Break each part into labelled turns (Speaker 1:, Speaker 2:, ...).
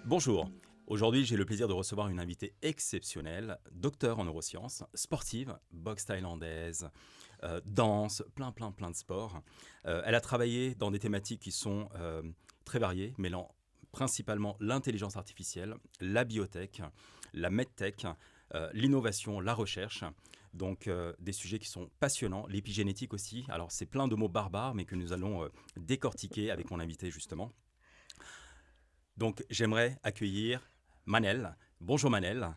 Speaker 1: Bonjour, aujourd'hui j'ai le plaisir de recevoir une invitée exceptionnelle, docteur en neurosciences, sportive, boxe thaïlandaise, danse, plein de sports. Elle a travaillé dans des thématiques qui sont très variées, mêlant principalement l'intelligence artificielle, la biotech, la medtech, l'innovation, la recherche. Donc des sujets qui sont passionnants, l'épigénétique aussi. Alors c'est plein de mots barbares, mais que nous allons décortiquer avec mon invité justement. Donc, j'aimerais accueillir Manel. Bonjour Manel.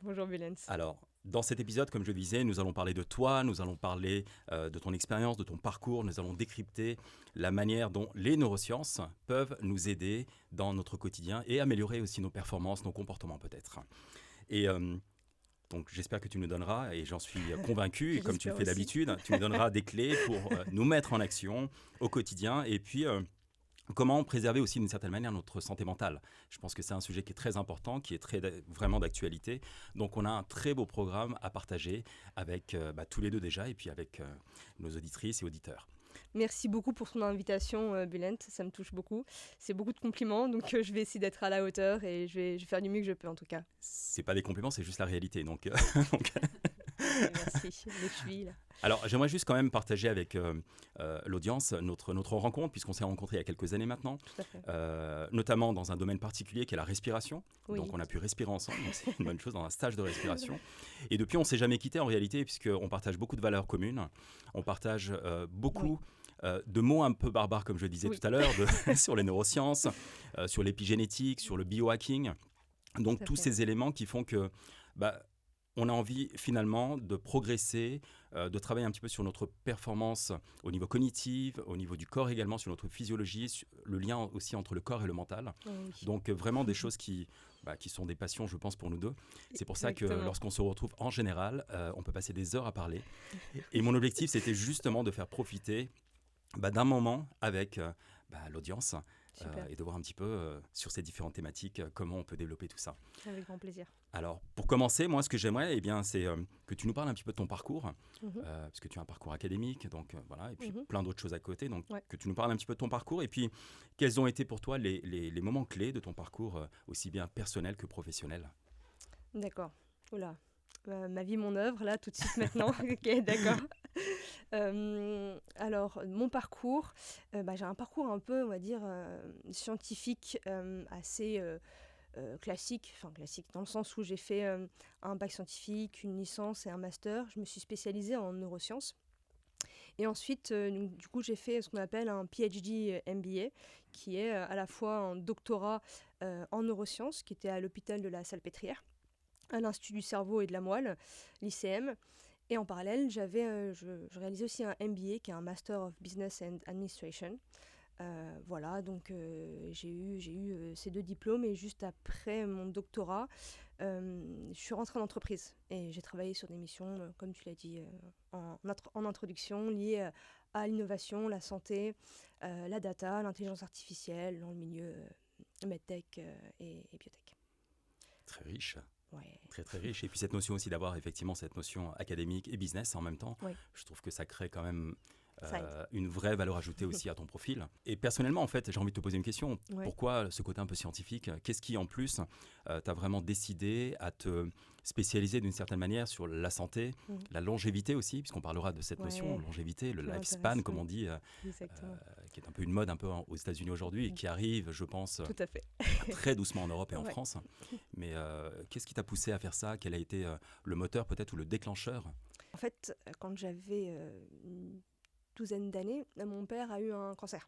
Speaker 2: Bonjour Bulens.
Speaker 1: Alors, dans cet épisode, comme je le disais, nous allons parler de toi, nous allons parler de ton expérience, de ton parcours, nous allons décrypter la manière dont les neurosciences peuvent nous aider dans notre quotidien et améliorer aussi nos performances, nos comportements peut-être. Et donc, j'espère que tu nous donneras, et j'en suis convaincu, et comme tu le fais d'habitude, tu nous donneras des clés pour nous mettre en action au quotidien et puis comment préserver aussi d'une certaine manière notre santé mentale. Je pense que c'est un sujet qui est très important, qui est vraiment d'actualité. Donc on a un très beau programme à partager avec tous les deux déjà et puis avec nos auditrices et auditeurs.
Speaker 2: Merci beaucoup pour ton invitation, Bulent. Ça me touche beaucoup. C'est beaucoup de compliments, donc je vais essayer d'être à la hauteur et je vais faire du mieux que je peux en tout cas.
Speaker 1: C'est pas des compliments, c'est juste la réalité. Donc,
Speaker 2: Merci, les chevilles. Là.
Speaker 1: Alors, j'aimerais juste quand même partager avec l'audience notre rencontre, puisqu'on s'est rencontrés il y a quelques années maintenant,
Speaker 2: Tout à fait.
Speaker 1: notamment dans un domaine particulier qui est la respiration.
Speaker 2: Oui.
Speaker 1: Donc, on a pu respirer ensemble, donc c'est une bonne chose dans un stage de respiration. Et depuis, on ne s'est jamais quitté en réalité, puisqu'on partage beaucoup de valeurs communes. On partage beaucoup de mots un peu barbares, comme je le disais tout à l'heure, sur les neurosciences, sur l'épigénétique, sur le biohacking. Donc, tous ces éléments qui font que on a envie finalement de progresser, de travailler un petit peu sur notre performance au niveau cognitif, au niveau du corps également, sur notre physiologie, le lien aussi entre le corps et le mental.
Speaker 2: Oui.
Speaker 1: Donc vraiment des choses qui sont des passions, je pense, pour nous deux. C'est pour ça que
Speaker 2: Exactement.
Speaker 1: lorsqu'on se retrouve en général, on peut passer des heures à parler. Et mon objectif, c'était justement de faire profiter d'un moment avec l'audience et de voir un petit peu sur ces différentes thématiques comment on peut développer tout ça.
Speaker 2: Avec grand plaisir.
Speaker 1: Alors, pour commencer, moi, ce que j'aimerais, c'est que tu nous parles un petit peu de ton parcours, parce que tu as un parcours académique, donc voilà, et puis plein d'autres choses à côté, donc que tu nous parles un petit peu de ton parcours, et puis quels ont été pour toi les moments clés de ton parcours, aussi bien personnel que professionnel.
Speaker 2: D'accord. Oula. Ma vie, mon œuvre, là, tout de suite maintenant. Ok, d'accord. Alors, mon parcours, j'ai un parcours un peu, on va dire, scientifique, assez classique dans le sens où j'ai fait un bac scientifique, une licence et un master. Je me suis spécialisée en neurosciences. Et ensuite, du coup, j'ai fait ce qu'on appelle un PhD MBA, qui est à la fois un doctorat en neurosciences, qui était à l'hôpital de la Salpêtrière, à l'Institut du cerveau et de la moelle, l'ICM. Et en parallèle, je réalisais aussi un MBA, qui est un Master of Business and Administration. Voilà, donc j'ai eu ces deux diplômes et juste après mon doctorat, je suis rentrée en entreprise et j'ai travaillé sur des missions, comme tu l'as dit, en introduction, liées à l'innovation, la santé, la data, l'intelligence artificielle, dans le milieu medtech et biotech.
Speaker 1: Très riche.
Speaker 2: Ouais.
Speaker 1: Très riche. Et puis cette notion aussi d'avoir effectivement cette notion académique et business en même temps, je trouve que ça crée quand même une vraie valeur ajoutée aussi à ton profil. Et personnellement, en fait, j'ai envie de te poser une question. Pourquoi ce côté un peu scientifique ? Qu'est-ce qui, en plus, t'a vraiment décidé à te spécialiser d'une certaine manière sur la santé, la longévité aussi, puisqu'on parlera de cette notion, longévité, le lifespan, comme on dit, qui est un peu une mode un peu aux États-Unis aujourd'hui et qui arrive, je pense,
Speaker 2: tout à fait.
Speaker 1: très doucement en Europe et en France. Mais qu'est-ce qui t'a poussé à faire ça ? Quel a été le moteur peut-être ou le déclencheur ?
Speaker 2: En fait, quand j'avais une douzaine d'années, mon père a eu un cancer.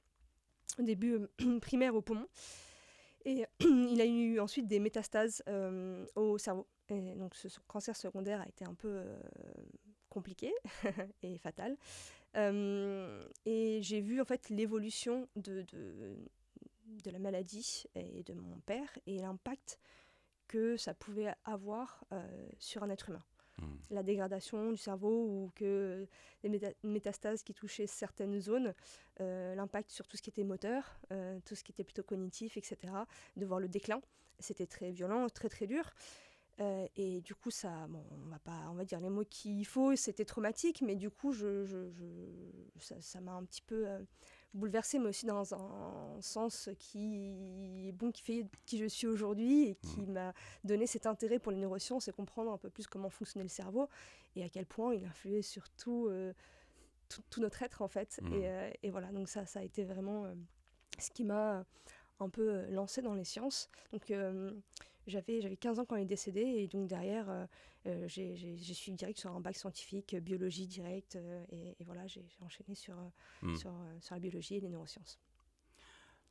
Speaker 2: Au début primaire au poumon. Et il a eu ensuite des métastases au cerveau. Et donc ce cancer secondaire a été un peu compliqué et fatal. Et j'ai vu en fait l'évolution de la maladie et de mon père et l'impact que ça pouvait avoir sur un être humain. La dégradation du cerveau ou que les métastases qui touchaient certaines zones, l'impact sur tout ce qui était moteur, tout ce qui était plutôt cognitif, etc. De voir le déclin, c'était très violent, très dur. Et du coup, ça, on va dire les mots qu'il faut, c'était traumatique, mais du coup, ça m'a un petit peu bouleversée, mais aussi dans un sens qui est bon, qui fait qui je suis aujourd'hui et qui m'a donné cet intérêt pour les neurosciences et comprendre un peu plus comment fonctionnait le cerveau et à quel point il influait sur tout notre être en fait. Et voilà, donc ça a été vraiment ce qui m'a un peu lancée dans les sciences. Donc j'avais 15 ans quand il est décédé et donc derrière j'ai suivi direct sur un bac scientifique, biologie direct et voilà, j'ai enchaîné sur la biologie et les neurosciences.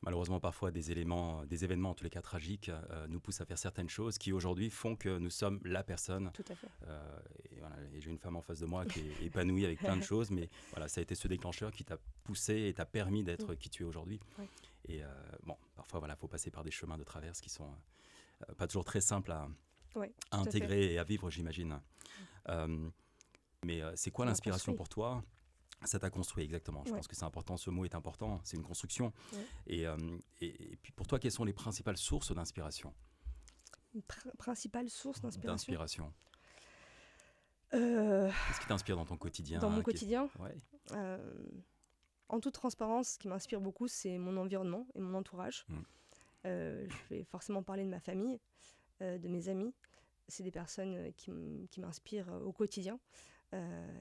Speaker 1: Malheureusement, parfois, des événements, en tous les cas tragiques, nous poussent à faire certaines choses qui aujourd'hui font que nous sommes la personne.
Speaker 2: Tout à fait.
Speaker 1: Et j'ai une femme en face de moi qui est épanouie avec plein de choses, mais voilà, ça a été ce déclencheur qui t'a poussé et t'a permis d'être qui tu es aujourd'hui. Ouais. Et parfois, il faut passer par des chemins de traverse qui sont pas toujours très simples à intégrer et à vivre, j'imagine. Mais c'est quoi l'inspiration pour toi ? Ça t'a construit, exactement. Je pense que c'est important, ce mot est important, c'est une construction. Ouais. Et puis pour toi, quelles sont les principales sources d'inspiration ?
Speaker 2: Principales sources d'inspiration.
Speaker 1: Qu'est-ce qui t'inspire dans ton quotidien ?
Speaker 2: Dans mon quotidien ? En toute transparence, ce qui m'inspire beaucoup, c'est mon environnement et mon entourage. Je vais forcément parler de ma famille, de mes amis. C'est des personnes qui m'inspirent au quotidien.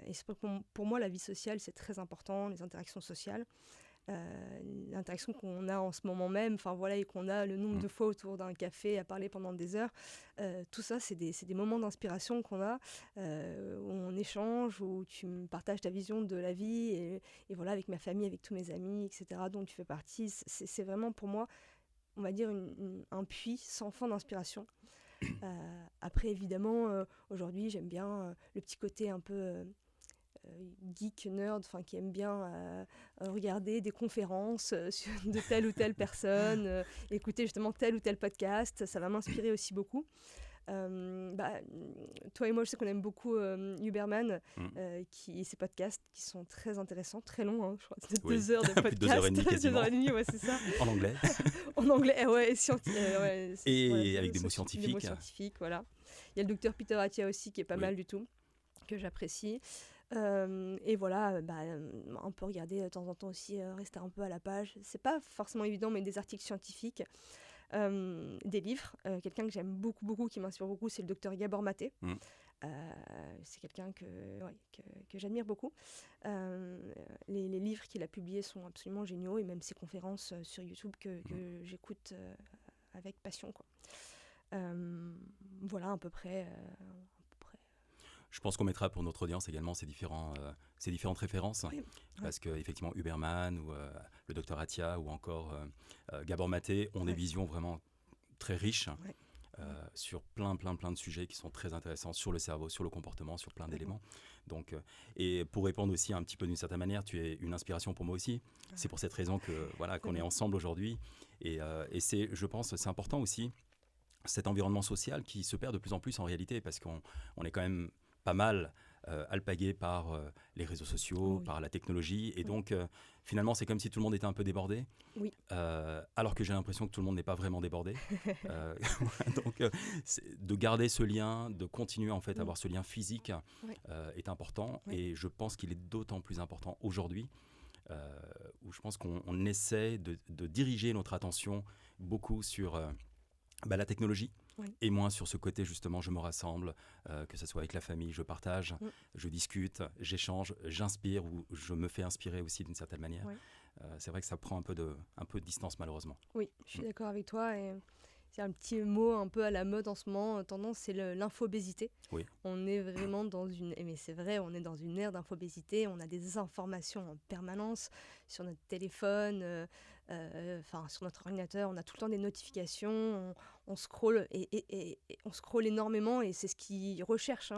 Speaker 2: Et c'est pour moi, la vie sociale, c'est très important, les interactions sociales. L'interaction qu'on a en ce moment même, et qu'on a le nombre de fois autour d'un café à parler pendant des heures, tout ça, c'est des moments d'inspiration qu'on a, où on échange, où tu me partages ta vision de la vie, et voilà, avec ma famille, avec tous mes amis, etc., dont tu fais partie. C'est vraiment pour moi, on va dire, un puits sans fin d'inspiration. Après, évidemment, aujourd'hui, j'aime bien le petit côté un peu geek, nerd, qui aime bien regarder des conférences de telle ou telle personne, écouter justement tel ou tel podcast. Ça va m'inspirer aussi beaucoup. Toi et moi, je sais qu'on aime beaucoup Huberman, et ses podcasts qui sont très intéressants, très longs, je crois, c'est 2 heures de podcast.
Speaker 1: Plus de 2 heures et demie quasiment.
Speaker 2: 2 heures et demie, ouais, c'est ça.
Speaker 1: En anglais.
Speaker 2: En anglais, ouais,
Speaker 1: et avec des mots scientifiques.
Speaker 2: Des mots scientifiques, voilà. Il y a le docteur Peter Attia aussi qui est pas mal du tout, que j'apprécie. Et voilà, on peut regarder de temps en temps aussi, rester un peu à la page. C'est pas forcément évident, mais des articles scientifiques. Des livres. Quelqu'un que j'aime beaucoup, qui m'inspire beaucoup, c'est le docteur Gabor Maté. C'est quelqu'un que j'admire beaucoup. Les livres qu'il a publiés sont absolument géniaux, et même ses conférences sur YouTube que j'écoute avec passion, quoi. Voilà, à peu près.
Speaker 1: Je pense qu'on mettra pour notre audience également ces différentes références, parce qu'effectivement Huberman ou le docteur Attia ou encore Gabor Maté ont des visions vraiment très riches sur plein de sujets qui sont très intéressants sur le cerveau, sur le comportement, sur plein d'éléments. Donc, et pour répondre aussi un petit peu d'une certaine manière, tu es une inspiration pour moi aussi. C'est pour cette raison qu'on est ensemble aujourd'hui. Et je pense c'est important aussi cet environnement social qui se perd de plus en plus en réalité, parce qu'on est quand même pas mal alpagué par les réseaux sociaux, par la technologie, et donc finalement c'est comme si tout le monde était un peu débordé, alors que j'ai l'impression que tout le monde n'est pas vraiment débordé. Donc de garder ce lien, de continuer en fait à avoir ce lien physique est important, et je pense qu'il est d'autant plus important aujourd'hui, où je pense qu'on essaie de diriger notre attention beaucoup sur la technologie, et moins sur ce côté justement je me rassemble, que ce soit avec la famille, je partage, je discute, j'échange, j'inspire, ou je me fais inspirer aussi d'une certaine manière. C'est vrai que ça prend un peu de distance malheureusement.
Speaker 2: Oui, je suis d'accord avec toi, et c'est un petit mot un peu à la mode en ce moment, tendance, c'est l'infobésité. On est vraiment mais c'est vrai, on est dans une ère d'infobésité, on a des informations en permanence sur notre téléphone, sur notre ordinateur, on a tout le temps des notifications, on scrolle et on scrolle énormément, et c'est ce qu'ils recherchent,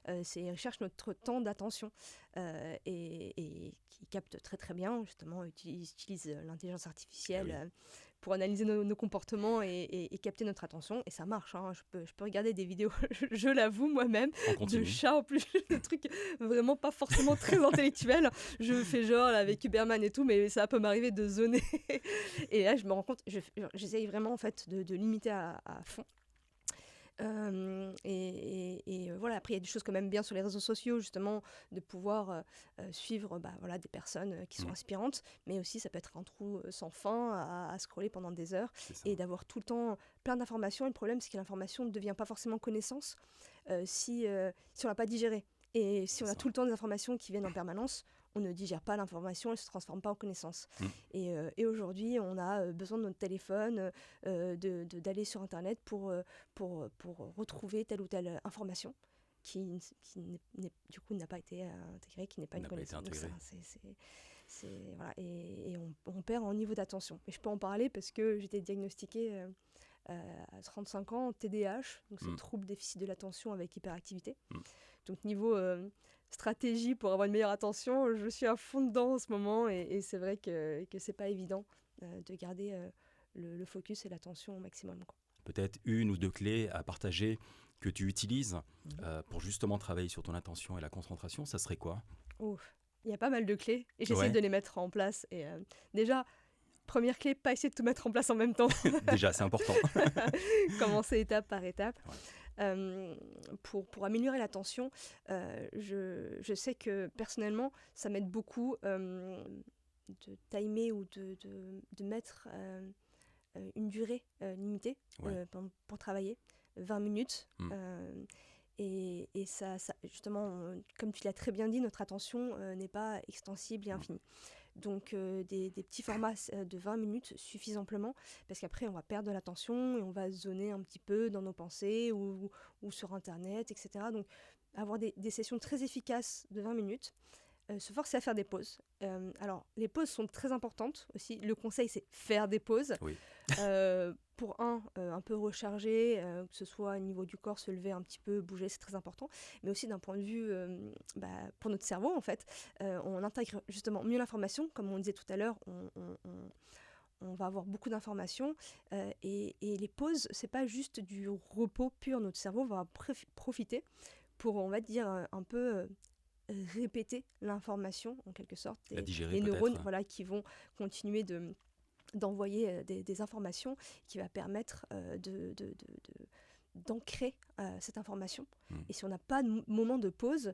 Speaker 2: ils recherchent notre temps d'attention, et qui captent très très bien, justement, ils utilisent l'intelligence artificielle pour analyser nos comportements et capter notre attention, et ça marche, je peux regarder des vidéos, je l'avoue moi-même, de chats en plus, de trucs vraiment pas forcément très intellectuels, je fais genre là, avec Huberman et tout, mais ça peut m'arriver de zoner, et là je me rends compte, j'essaye vraiment en fait de limiter à fond. Voilà, après il y a des choses quand même bien sur les réseaux sociaux, justement, de pouvoir suivre voilà, des personnes qui sont inspirantes, mais aussi ça peut être un trou sans fin à scroller pendant des heures et d'avoir tout le temps plein d'informations. Et le problème, c'est que l'information ne devient pas forcément connaissance si on l'a pas digérée. Et si on a tout le temps des informations qui viennent en permanence, on ne digère pas l'information, elle ne se transforme pas en connaissance. Et aujourd'hui, on a besoin de notre téléphone, d'aller sur Internet pour retrouver telle ou telle information qui du coup n'a pas été intégrée, qui n'est pas une connaissance. Donc voilà, et on perd en niveau d'attention. Et je peux en parler parce que j'étais diagnostiquée à 35 ans, TDAH, donc c'est trouble déficit de l'attention avec hyperactivité. Donc niveau stratégie pour avoir une meilleure attention, je suis à fond dedans en ce moment, et c'est vrai que c'est pas évident de garder le focus et l'attention au maximum, quoi.
Speaker 1: Peut-être une ou deux clés à partager que tu utilises pour justement travailler sur ton attention et la concentration, ça serait quoi?
Speaker 2: Il y a pas mal de clés et j'essaie de les mettre en place. Et déjà, première clé, pas essayer de tout mettre en place en même temps.
Speaker 1: Déjà, c'est important.
Speaker 2: Commencer étape par étape. Pour améliorer l'attention, je sais que personnellement, ça m'aide beaucoup de timer ou de mettre une durée limitée pour travailler, 20 minutes. Et ça, justement, comme tu l'as très bien dit, notre attention n'est pas extensible et infinie. Donc des petits formats de 20 minutes suffisent amplement, parce qu'après on va perdre de l'attention et on va zoner un petit peu dans nos pensées ou sur Internet, etc. Donc avoir des sessions très efficaces de 20 minutes, se forcer à faire des pauses. Alors les pauses sont très importantes aussi. Le conseil, c'est faire des pauses. Pour un peu recharger, que ce soit au niveau du corps, se lever un petit peu, bouger, c'est très important. Mais aussi d'un point de vue pour notre cerveau, en fait, on intègre justement mieux l'information. Comme on disait tout à l'heure, on va avoir beaucoup d'informations, et les pauses, c'est pas juste du repos pur. Notre cerveau va profiter pour, on va dire, un peu répéter l'information en quelque sorte.
Speaker 1: Digérer,
Speaker 2: les neurones qui vont continuer d'envoyer des informations, qui va permettre d'ancrer cette information. Et si on n'a pas de moment de pause,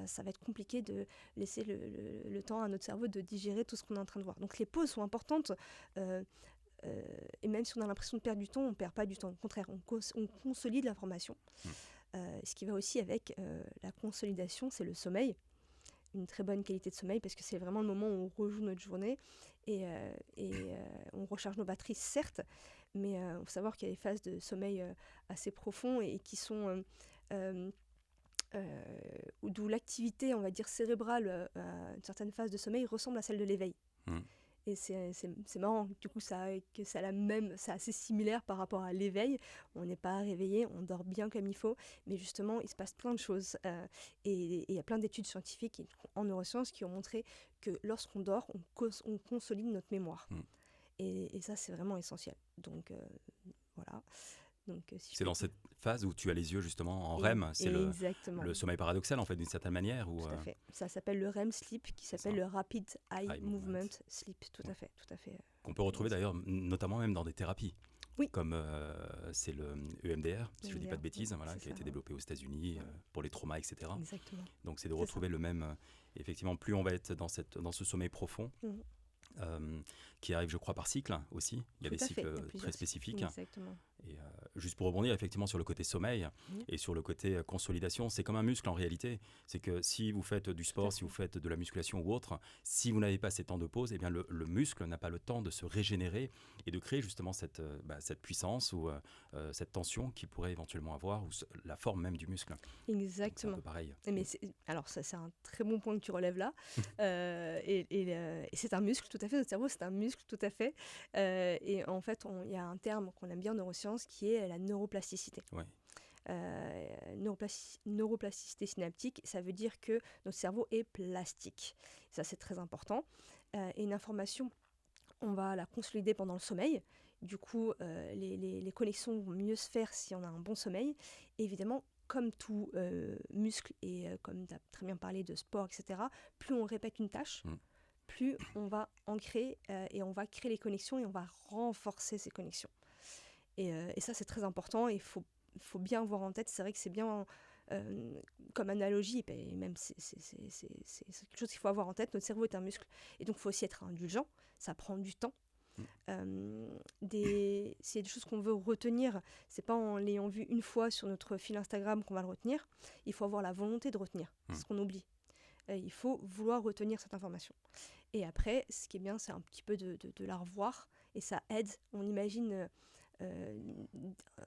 Speaker 2: ça va être compliqué de laisser le temps à notre cerveau de digérer tout ce qu'on est en train de voir. Donc les pauses sont importantes, et même si on a l'impression de perdre du temps, on ne perd pas du temps. Au contraire, on consolide l'information. Ce qui va aussi avec la consolidation, c'est le sommeil. Une très bonne qualité de sommeil, parce que c'est vraiment le moment où on rejoue notre journée et on recharge nos batteries, certes, mais il faut savoir qu'il y a des phases de sommeil assez profonds et qui sont d'où l'activité, on va dire, cérébrale à une certaine phase de sommeil ressemble à celle de l'éveil. Et c'est marrant, du coup, c'est assez similaire par rapport à l'éveil. On n'est pas réveillé, on dort bien comme il faut, mais justement, il se passe plein de choses. Et il y a plein d'études scientifiques en neurosciences qui ont montré que lorsqu'on dort, on consolide notre mémoire. Et ça, c'est vraiment essentiel. Donc, voilà. Donc,
Speaker 1: c'est dans cette phase où tu as les yeux justement en REM, c'est le sommeil paradoxal en fait d'une certaine manière.
Speaker 2: Tout à fait. Ça s'appelle le REM sleep, qui s'appelle le Rapid Eye Movement Sleep. Tout à fait.
Speaker 1: Qu'on peut retrouver d'ailleurs notamment même dans des thérapies. Comme c'est le EMDR, si je ne dis pas de bêtises, qui a été développé aux États-Unis pour les traumas, etc.
Speaker 2: Exactement.
Speaker 1: Donc c'est de retrouver le même. Effectivement, plus on va être dans ce sommeil profond. Qui arrive, je crois, par cycle aussi. Il y a des cycles très spécifiques.
Speaker 2: Exactement.
Speaker 1: Et juste pour rebondir effectivement sur le côté sommeil et sur le côté consolidation, c'est comme un muscle en réalité. C'est que si vous faites du sport, si vous faites de la musculation ou autre, si vous n'avez pas ces temps de pause, eh bien le muscle n'a pas le temps de se régénérer et de créer justement cette puissance ou cette tension qu'il pourrait éventuellement avoir, ou la forme même du muscle.
Speaker 2: Exactement.
Speaker 1: C'est un peu pareil.
Speaker 2: Mais alors ça, c'est un très bon point que tu relèves là. Et c'est un muscle, tout à fait. Notre cerveau, c'est un muscle, tout à fait. Et en fait, il y a un terme qu'on aime bien en neurosciences qui est la neuroplasticité. Neuroplasticité synaptique, ça veut dire que notre cerveau est plastique. Ça, c'est très important. Et une information, on va la consolider pendant le sommeil. Du coup, les connexions vont mieux se faire si on a un bon sommeil. Et évidemment, comme tout muscle, et comme tu as très bien parlé de sport, etc., plus on répète une tâche, plus on va ancrer et on va créer les connexions et on va renforcer ces connexions. Et ça, c'est très important. Il faut faut bien avoir en tête, c'est vrai que c'est bien comme analogie, et même c'est quelque chose qu'il faut avoir en tête, notre cerveau est un muscle, et donc il faut aussi être indulgent, ça prend du temps. S'il y a des choses qu'on veut retenir, c'est pas en l'ayant vu une fois sur notre fil Instagram qu'on va le retenir, il faut avoir la volonté de retenir, c'est ce qu'on oublie. Il faut vouloir retenir cette information. Et après, ce qui est bien, c'est un petit peu de la revoir, et ça aide. On imagine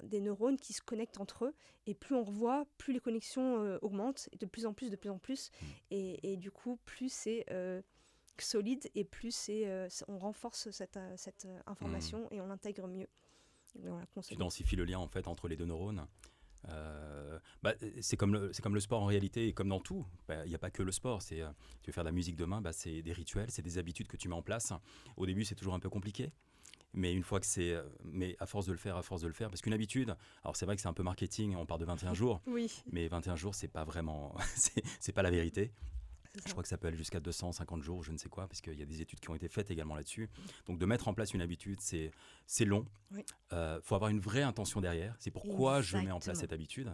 Speaker 2: des neurones qui se connectent entre eux, et plus on revoit, plus les connexions augmentent, et de plus en plus, et du coup, plus c'est solide, et plus on renforce cette information, et on l'intègre mieux. Et on la
Speaker 1: Tu densifies le lien en fait entre les deux neurones. C'est comme le sport en réalité, et comme dans tout, il n'y a pas que le sport. Tu veux faire de la musique demain, c'est des rituels, c'est des habitudes que tu mets en place. Au début, c'est toujours un peu compliqué, mais une fois que mais à force de le faire, parce qu'une habitude, alors c'est vrai que c'est un peu marketing, on parle de 21 jours,
Speaker 2: oui.
Speaker 1: Mais 21 jours, c'est pas vraiment, c'est pas la vérité. Je crois que ça peut aller jusqu'à 250 jours, je ne sais quoi, parce qu'il y a des études qui ont été faites également là-dessus. Donc de mettre en place une habitude, c'est long.
Speaker 2: Oui.
Speaker 1: Faut avoir une vraie intention derrière. C'est pourquoi je mets en place cette habitude.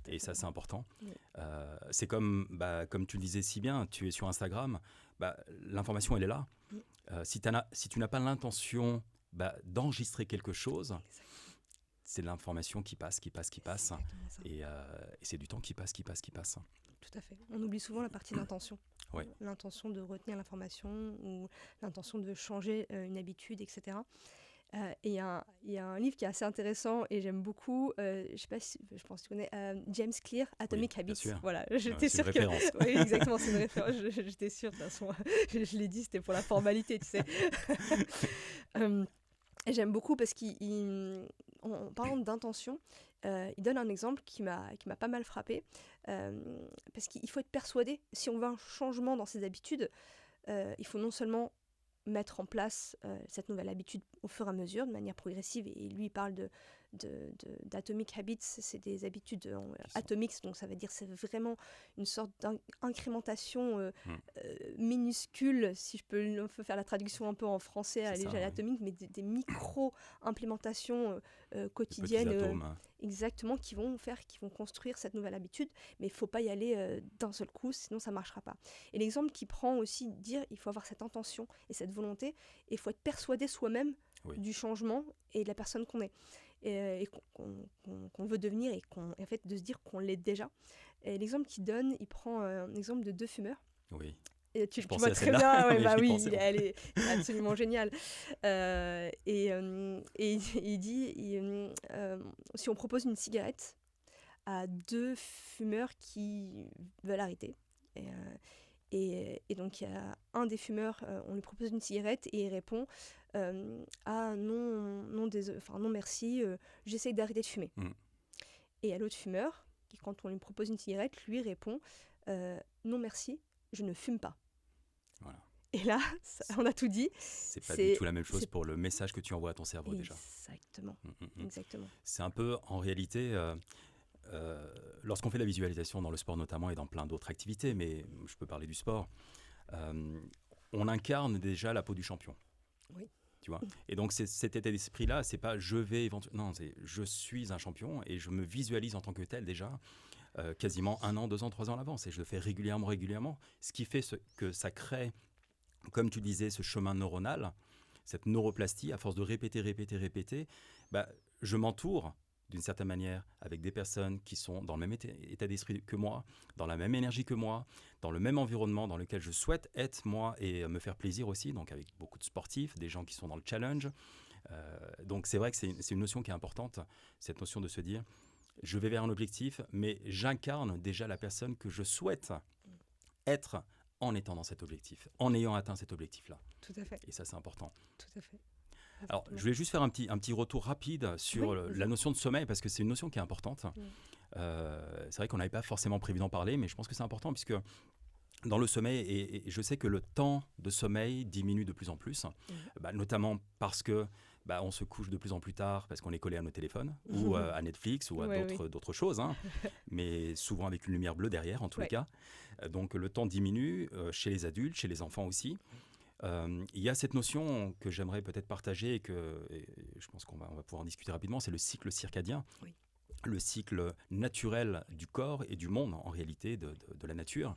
Speaker 1: Et ça, c'est important.
Speaker 2: Oui.
Speaker 1: C'est comme tu le disais si bien, tu es sur Instagram, l'information, elle est là.
Speaker 2: Oui.
Speaker 1: Si tu n'as pas l'intention d'enregistrer quelque chose, c'est de l'information qui passe. Et c'est du temps qui passe.
Speaker 2: Tout à fait. On oublie souvent la partie d'intention.
Speaker 1: Ouais.
Speaker 2: L'intention de retenir l'information, ou l'intention de changer une habitude, etc. Et il y a un livre qui est assez intéressant et j'aime beaucoup. Je sais pas si, je pense que tu connais James Clear, Atomic Habits.
Speaker 1: Sûr.
Speaker 2: Voilà, j'étais sûre que. Oui, exactement, c'est une référence. J'étais sûre, de toute façon. Je l'ai dit, c'était pour la formalité, tu sais. Et j'aime beaucoup parce qu'en parlant d'intention, il donne un exemple qui m'a pas mal frappée. Parce qu'il faut être persuadé, si on veut un changement dans ses habitudes, il faut non seulement mettre en place cette nouvelle habitude au fur et à mesure, de manière progressive, et lui il parle d'atomic habits, c'est des habitudes atomiques, donc ça veut dire c'est vraiment une sorte d'incrémentation minuscule, si je peux faire la traduction un peu en français à l'échelle atomique, mais des micro-implémentations quotidiennes.
Speaker 1: Petits atomes.
Speaker 2: Exactement, qui vont construire cette nouvelle habitude, mais il ne faut pas y aller d'un seul coup, sinon ça ne marchera pas. Et l'exemple qui prend aussi, dire il faut avoir cette intention et cette volonté, et il faut être persuadé soi-même du changement et de la personne qu'on est, et qu'on veut devenir, et en fait de se dire qu'on l'est déjà. Et l'exemple qu'il donne, il prend un exemple de 2 fumeurs.
Speaker 1: Oui.
Speaker 2: Et tu vois très bien, elle est absolument géniale. Et il dit, si on propose une cigarette à 2 fumeurs qui veulent arrêter, et donc il y a un des fumeurs, on lui propose une cigarette et il répond ah non merci, j'essaye d'arrêter de fumer. Et il y a l'autre fumeur qui, quand on lui propose une cigarette, lui répond non merci, je ne fume pas.
Speaker 1: Voilà.
Speaker 2: Et là, on a tout dit.
Speaker 1: C'est pas du tout la même chose pour le message que tu envoies à ton cerveau déjà.
Speaker 2: Exactement.
Speaker 1: C'est un peu, en réalité, lorsqu'on fait la visualisation dans le sport notamment et dans plein d'autres activités, mais je peux parler du sport, on incarne déjà la peau du champion.
Speaker 2: Oui.
Speaker 1: Tu vois. Et donc cet état d'esprit-là, c'est pas je vais éventuellement, non, c'est je suis un champion et je me visualise en tant que tel déjà. Quasiment 1 an, 2 ans, 3 ans à l'avance, et je le fais régulièrement, ce qui fait que ça crée, comme tu disais, ce chemin neuronal, cette neuroplastie, à force de répéter, je m'entoure d'une certaine manière avec des personnes qui sont dans le même état d'esprit que moi, dans la même énergie que moi, dans le même environnement dans lequel je souhaite être moi et me faire plaisir aussi, donc avec beaucoup de sportifs, des gens qui sont dans le challenge. Donc c'est vrai que c'est une notion qui est importante, cette notion de se dire je vais vers un objectif, mais j'incarne déjà la personne que je souhaite être en étant dans cet objectif, en ayant atteint cet objectif-là.
Speaker 2: Tout à fait.
Speaker 1: Et ça, c'est important.
Speaker 2: Tout à fait.
Speaker 1: Alors, je vais juste faire un petit retour rapide sur la notion de sommeil, parce que c'est une notion qui est importante. C'est vrai qu'on n'avait pas forcément prévu d'en parler, mais je pense que c'est important, puisque dans le sommeil, et je sais que le temps de sommeil diminue de plus en plus, notamment parce que on se couche de plus en plus tard parce qu'on est collé à nos téléphones ou à Netflix ou à d'autres choses, hein, mais souvent avec une lumière bleue derrière en tous les cas. Donc le temps diminue chez les adultes, chez les enfants aussi. Il y a cette notion que j'aimerais peut-être partager et je pense qu'on va pouvoir en discuter rapidement, c'est le cycle circadien. le cycle naturel du corps et du monde, en réalité, de la nature.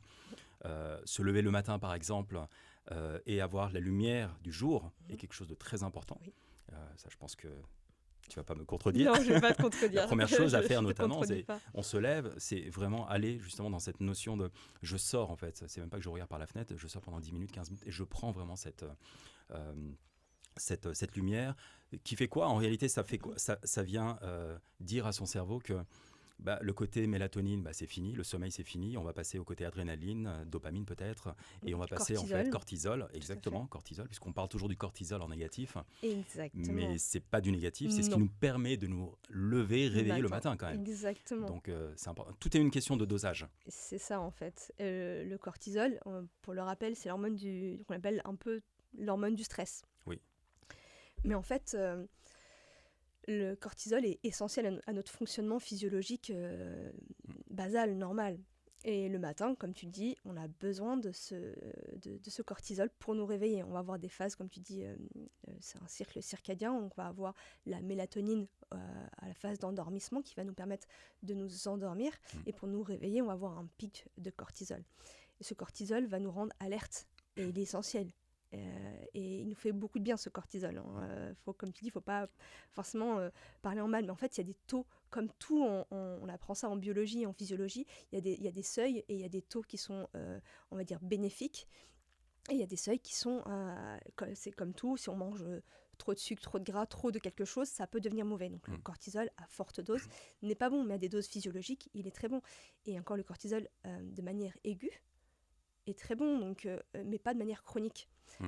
Speaker 1: Se lever le matin, par exemple, et avoir la lumière du jour est quelque chose de très important.
Speaker 2: Oui.
Speaker 1: Ça, je pense que tu vas pas me contredire.
Speaker 2: Non, je vais pas te contredire.
Speaker 1: La première chose à faire,
Speaker 2: Je te
Speaker 1: notamment,
Speaker 2: contredis
Speaker 1: c'est
Speaker 2: pas.
Speaker 1: on se lève, c'est vraiment aller justement dans cette notion de je sors, en fait. C'est même pas que je regarde par la fenêtre, je sors pendant 10 minutes, 15 minutes et je prends vraiment cette lumière qui fait quoi? En réalité, ça fait quoi? Ça vient dire à son cerveau que le côté mélatonine, c'est fini, le sommeil c'est fini, on va passer au côté adrénaline, dopamine peut-être, et on va passer en fait cortisol, exactement, cortisol, puisqu'on parle toujours du cortisol en négatif,
Speaker 2: Exactement.
Speaker 1: mais c'est pas du négatif, c'est ce qui
Speaker 2: Non.
Speaker 1: nous permet de nous lever, réveiller le matin quand même.
Speaker 2: Exactement.
Speaker 1: Donc c'est important. Tout est une question de dosage.
Speaker 2: C'est ça en fait. Le cortisol, pour le rappel, c'est l'hormone qu'on appelle un peu l'hormone du stress.
Speaker 1: Oui.
Speaker 2: Mais en fait, le cortisol est essentiel à notre fonctionnement physiologique basal, normal. Et le matin, comme tu le dis, on a besoin de ce cortisol pour nous réveiller. On va avoir des phases, comme tu dis, c'est un cycle circadien. Donc on va avoir la mélatonine à la phase d'endormissement qui va nous permettre de nous endormir. Et pour nous réveiller, on va avoir un pic de cortisol. Et ce cortisol va nous rendre alertes. Et il est essentiel. Et il nous fait beaucoup de bien ce cortisol. Comme tu dis, il ne faut pas forcément parler en mal. Mais en fait, il y a des taux, comme tout, on apprend ça en biologie, en physiologie, il y a des seuils et il y a des taux qui sont, on va dire, bénéfiques. Et il y a des seuils qui sont, c'est comme tout, si on mange trop de sucre, trop de gras, trop de quelque chose, ça peut devenir mauvais. Donc le cortisol à forte dose n'est pas bon, mais à des doses physiologiques, il est très bon. Et encore le cortisol de manière aiguë est très bon, donc, mais pas de manière chronique.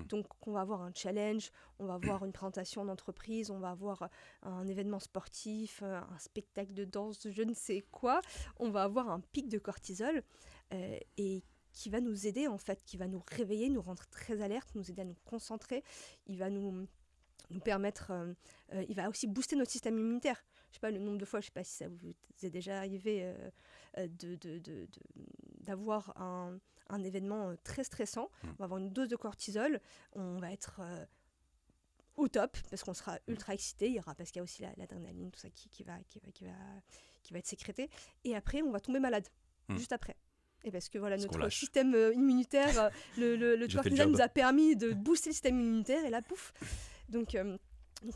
Speaker 2: Donc on va avoir un challenge, on va avoir une présentation d'entreprise, on va avoir un événement sportif, un spectacle de danse, je ne sais quoi. On va avoir un pic de cortisol et qui va nous aider en fait, qui va nous réveiller, nous rendre très alertes, nous aider à nous concentrer. Il va nous permettre, il va aussi booster notre système immunitaire. Je ne sais pas le nombre de fois, je ne sais pas si ça vous est déjà arrivé d'avoir un événement très stressant. On va avoir une dose de cortisol, on va être au top parce qu'on sera ultra excité, il y aura parce qu'il y a aussi l'adrénaline, tout ça qui va être sécrété. Et après, on va tomber malade, juste après. Et parce que voilà, notre système immunitaire, le cortisol nous a permis de booster le système immunitaire et là, pouf. Donc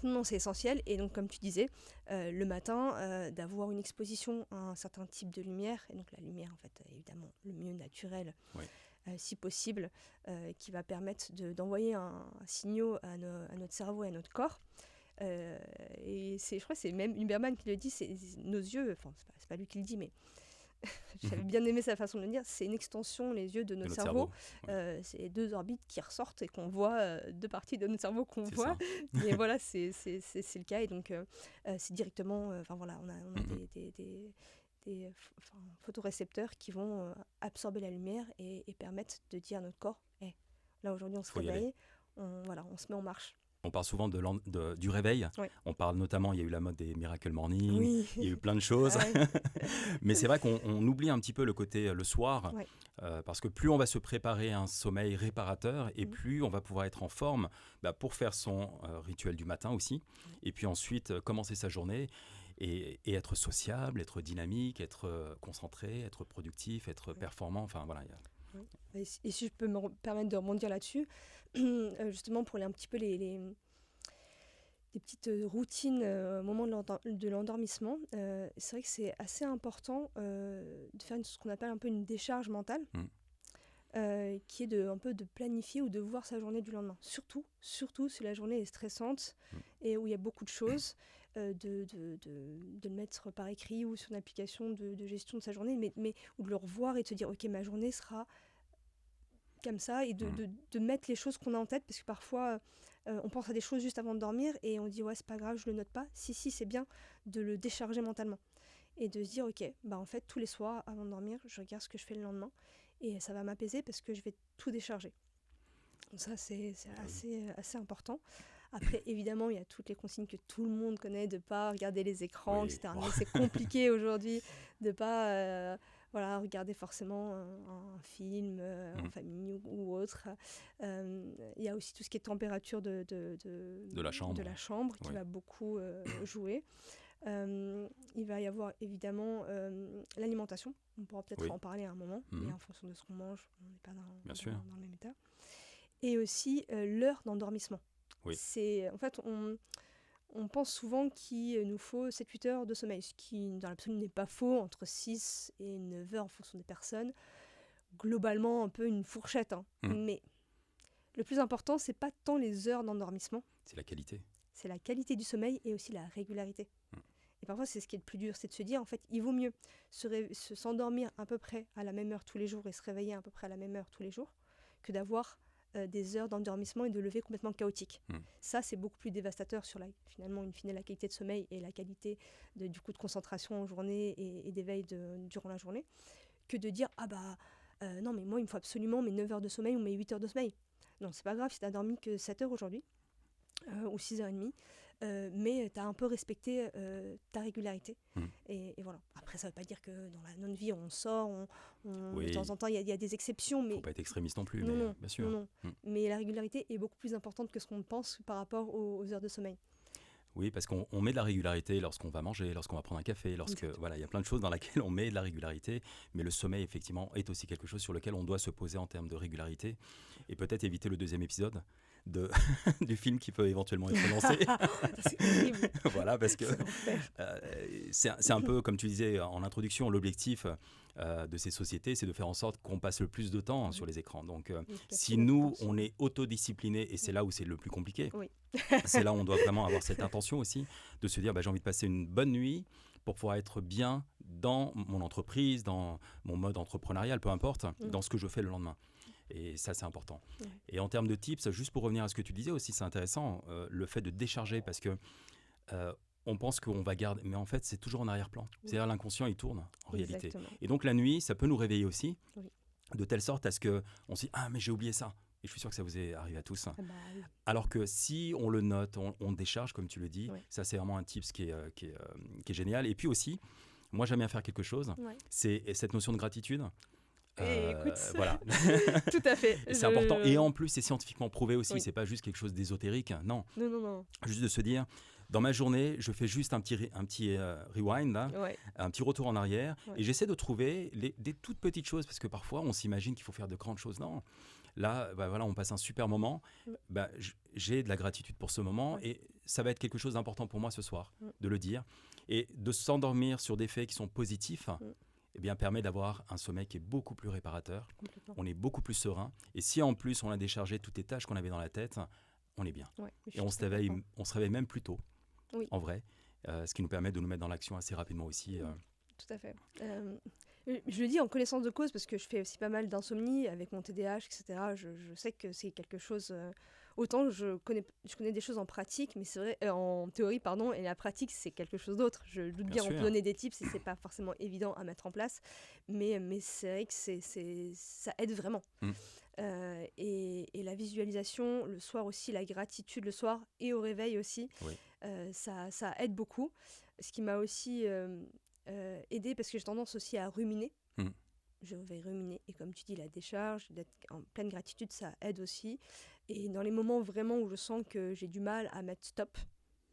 Speaker 2: non, c'est essentiel. Et donc, comme tu disais, le matin, d'avoir une exposition à un certain type de lumière. Et donc, la lumière, en fait, évidemment, le mieux naturel, si possible, qui va permettre d'envoyer un signal à notre cerveau et à notre corps. Et je crois que c'est même Huberman qui le dit, c'est nos yeux, enfin, c'est pas lui qui le dit, mais j'avais bien aimé sa façon de le dire, c'est une extension, les yeux de notre cerveau. C'est deux orbites qui ressortent et qu'on voit, deux parties de notre cerveau qu'on voit. Mais voilà, c'est le cas. Et donc, c'est directement, on a des photorécepteurs qui vont absorber la lumière et permettre de dire à notre corps, là aujourd'hui on se réveille, on se met en marche.
Speaker 1: On parle souvent du réveil. On parle notamment, il y a eu la mode des Miracle Morning, il y a eu plein de choses. Mais c'est vrai qu'on oublie un petit peu le côté le soir, parce que plus on va se préparer à un sommeil réparateur, et plus on va pouvoir être en forme pour faire son rituel du matin aussi. Et puis ensuite, commencer sa journée et être sociable, être dynamique, être concentré, être productif, être performant. Enfin, voilà.
Speaker 2: Et si je peux me permettre de rebondir là-dessus, justement pour un petit peu des petites routines au moment de l'endormissement, c'est vrai que c'est assez important de faire ce qu'on appelle un peu une décharge mentale, qui est un peu de planifier ou de voir sa journée du lendemain. Surtout si la journée est stressante et où il y a beaucoup de choses, de le mettre par écrit ou sur une application de gestion de sa journée, mais ou de le revoir et de se dire ok, ma journée sera comme ça, et de mettre les choses qu'on a en tête, parce que parfois on pense à des choses juste avant de dormir et on dit ouais, c'est pas grave, je le note pas. Si, c'est bien de le décharger mentalement et de se dire ok, en fait tous les soirs avant de dormir je regarde ce que je fais le lendemain et ça va m'apaiser parce que je vais tout décharger. Donc ça c'est assez important. Après évidemment il y a toutes les consignes que tout le monde connaît, de pas regarder les écrans, etc. Mais c'est compliqué aujourd'hui de pas regarder forcément un film en famille ou autre. Il y a aussi tout ce qui est température de la chambre qui va beaucoup jouer. Il va y avoir évidemment l'alimentation. On pourra peut-être
Speaker 1: Oui.
Speaker 2: en parler à un moment,
Speaker 1: Mhm.
Speaker 2: mais en fonction de ce qu'on mange, on n'est pas
Speaker 1: Bien sûr.
Speaker 2: dans le même état. Et aussi l'heure d'endormissement.
Speaker 1: Oui.
Speaker 2: En fait, on pense souvent qu'il nous faut 7-8 heures de sommeil, ce qui dans l'absolu n'est pas faux, entre 6 et 9 heures en fonction des personnes. Globalement, un peu une fourchette. Hein. Mais le plus important, c'est pas tant les heures d'endormissement,
Speaker 1: C'est la qualité.
Speaker 2: c'est la qualité du sommeil et aussi la régularité. Et parfois, c'est ce qui est le plus dur, c'est de se dire, en fait, il vaut mieux s'endormir à peu près à la même heure tous les jours et se réveiller à peu près à la même heure tous les jours, que d'avoir des heures d'endormissement et de lever complètement chaotiques. Ça, c'est beaucoup plus dévastateur sur finalement, in fine, la qualité de sommeil et la qualité du coup de concentration en journée et d'éveil durant la journée, que de dire, non, mais moi, il me faut absolument mes 9 heures de sommeil ou mes 8 heures de sommeil. Non, c'est pas grave si tu n'as dormi que 7 heures aujourd'hui, ou 6h30, mais tu as un peu respecté ta régularité. Et voilà. Après, ça ne veut pas dire que dans la non-vie, on sort,
Speaker 1: Oui.
Speaker 2: de temps en temps, il y a des exceptions.
Speaker 1: Il ne
Speaker 2: Mais
Speaker 1: faut pas être extrémiste non plus,
Speaker 2: non,
Speaker 1: mais
Speaker 2: non,
Speaker 1: bien sûr.
Speaker 2: non. Mais la régularité est beaucoup plus importante que ce qu'on pense par rapport aux heures de sommeil.
Speaker 1: Oui, parce qu'on met de la régularité lorsqu'on va manger, lorsqu'on va prendre un café, voilà, il y a plein de choses dans lesquelles on met de la régularité, mais le sommeil, effectivement, est aussi quelque chose sur lequel on doit se poser en termes de régularité, et peut-être éviter le deuxième épisode du film qui peut éventuellement être lancé.
Speaker 2: C'est horrible.
Speaker 1: Voilà, parce que c'est un peu, comme tu disais en introduction, l'objectif de ces sociétés, c'est de faire en sorte qu'on passe le plus de temps sur les écrans. Donc, si nous, on est autodisciplinés, et c'est là où c'est le plus compliqué, c'est là où on doit vraiment avoir cette intention aussi, de se dire, j'ai envie de passer une bonne nuit pour pouvoir être bien dans mon entreprise, dans mon mode entrepreneurial, peu importe, dans ce que je fais le lendemain. Et ça, c'est important. Et en termes de tips, juste pour revenir à ce que tu disais aussi, c'est intéressant, le fait de décharger, parce que on pense qu'on va garder, mais en fait, c'est toujours en arrière-plan. C'est-à-dire l'inconscient, il tourne en réalité. Et donc la nuit, ça peut nous réveiller aussi, de telle sorte à ce qu'on se dit, mais j'ai oublié ça. Et je suis sûr que ça vous est arrivé à tous.
Speaker 2: Oui.
Speaker 1: Alors que si on le note, on décharge, comme tu le dis, ça c'est vraiment un tips qui est génial. Et puis aussi, moi j'aime bien faire quelque chose, c'est cette notion de gratitude.
Speaker 2: Écoute,
Speaker 1: voilà.
Speaker 2: Tout à fait.
Speaker 1: C'est important. Et en plus, c'est scientifiquement prouvé aussi. C'est pas juste quelque chose d'ésotérique. Non.
Speaker 2: Non.
Speaker 1: Juste de se dire, dans ma journée, je fais juste un petit rewind, là, un petit retour en arrière, et j'essaie de trouver des toutes petites choses, parce que parfois, on s'imagine qu'il faut faire de grandes choses. Non. Là, voilà, on passe un super moment. J'ai de la gratitude pour ce moment, et ça va être quelque chose d'important pour moi ce soir, de le dire, et de s'endormir sur des faits qui sont positifs. Permet d'avoir un sommeil qui est beaucoup plus réparateur. On est beaucoup plus serein. Et si en plus on a déchargé toutes les tâches qu'on avait dans la tête, on est bien. Et on se réveille même plus tôt, en vrai, ce qui nous permet de nous mettre dans l'action assez rapidement aussi.
Speaker 2: Tout à fait. Je le dis en connaissance de cause parce que je fais aussi pas mal d'insomnie avec mon TDAH, etc. Je sais que c'est quelque chose... autant je connais des choses en pratique, mais c'est vrai, en théorie, pardon, et la pratique, c'est quelque chose d'autre. Je doute bien, on peut donner des tips et c'est pas forcément évident à mettre en place, mais c'est vrai que ça aide vraiment. Et la visualisation, le soir aussi, la gratitude le soir et au réveil aussi, ça aide beaucoup. Ce qui m'a aussi aidé, parce que j'ai tendance aussi à ruminer. Je vais ruminer, et comme tu dis, la décharge, d'être en pleine gratitude, ça aide aussi. Et dans les moments vraiment où je sens que j'ai du mal à mettre stop,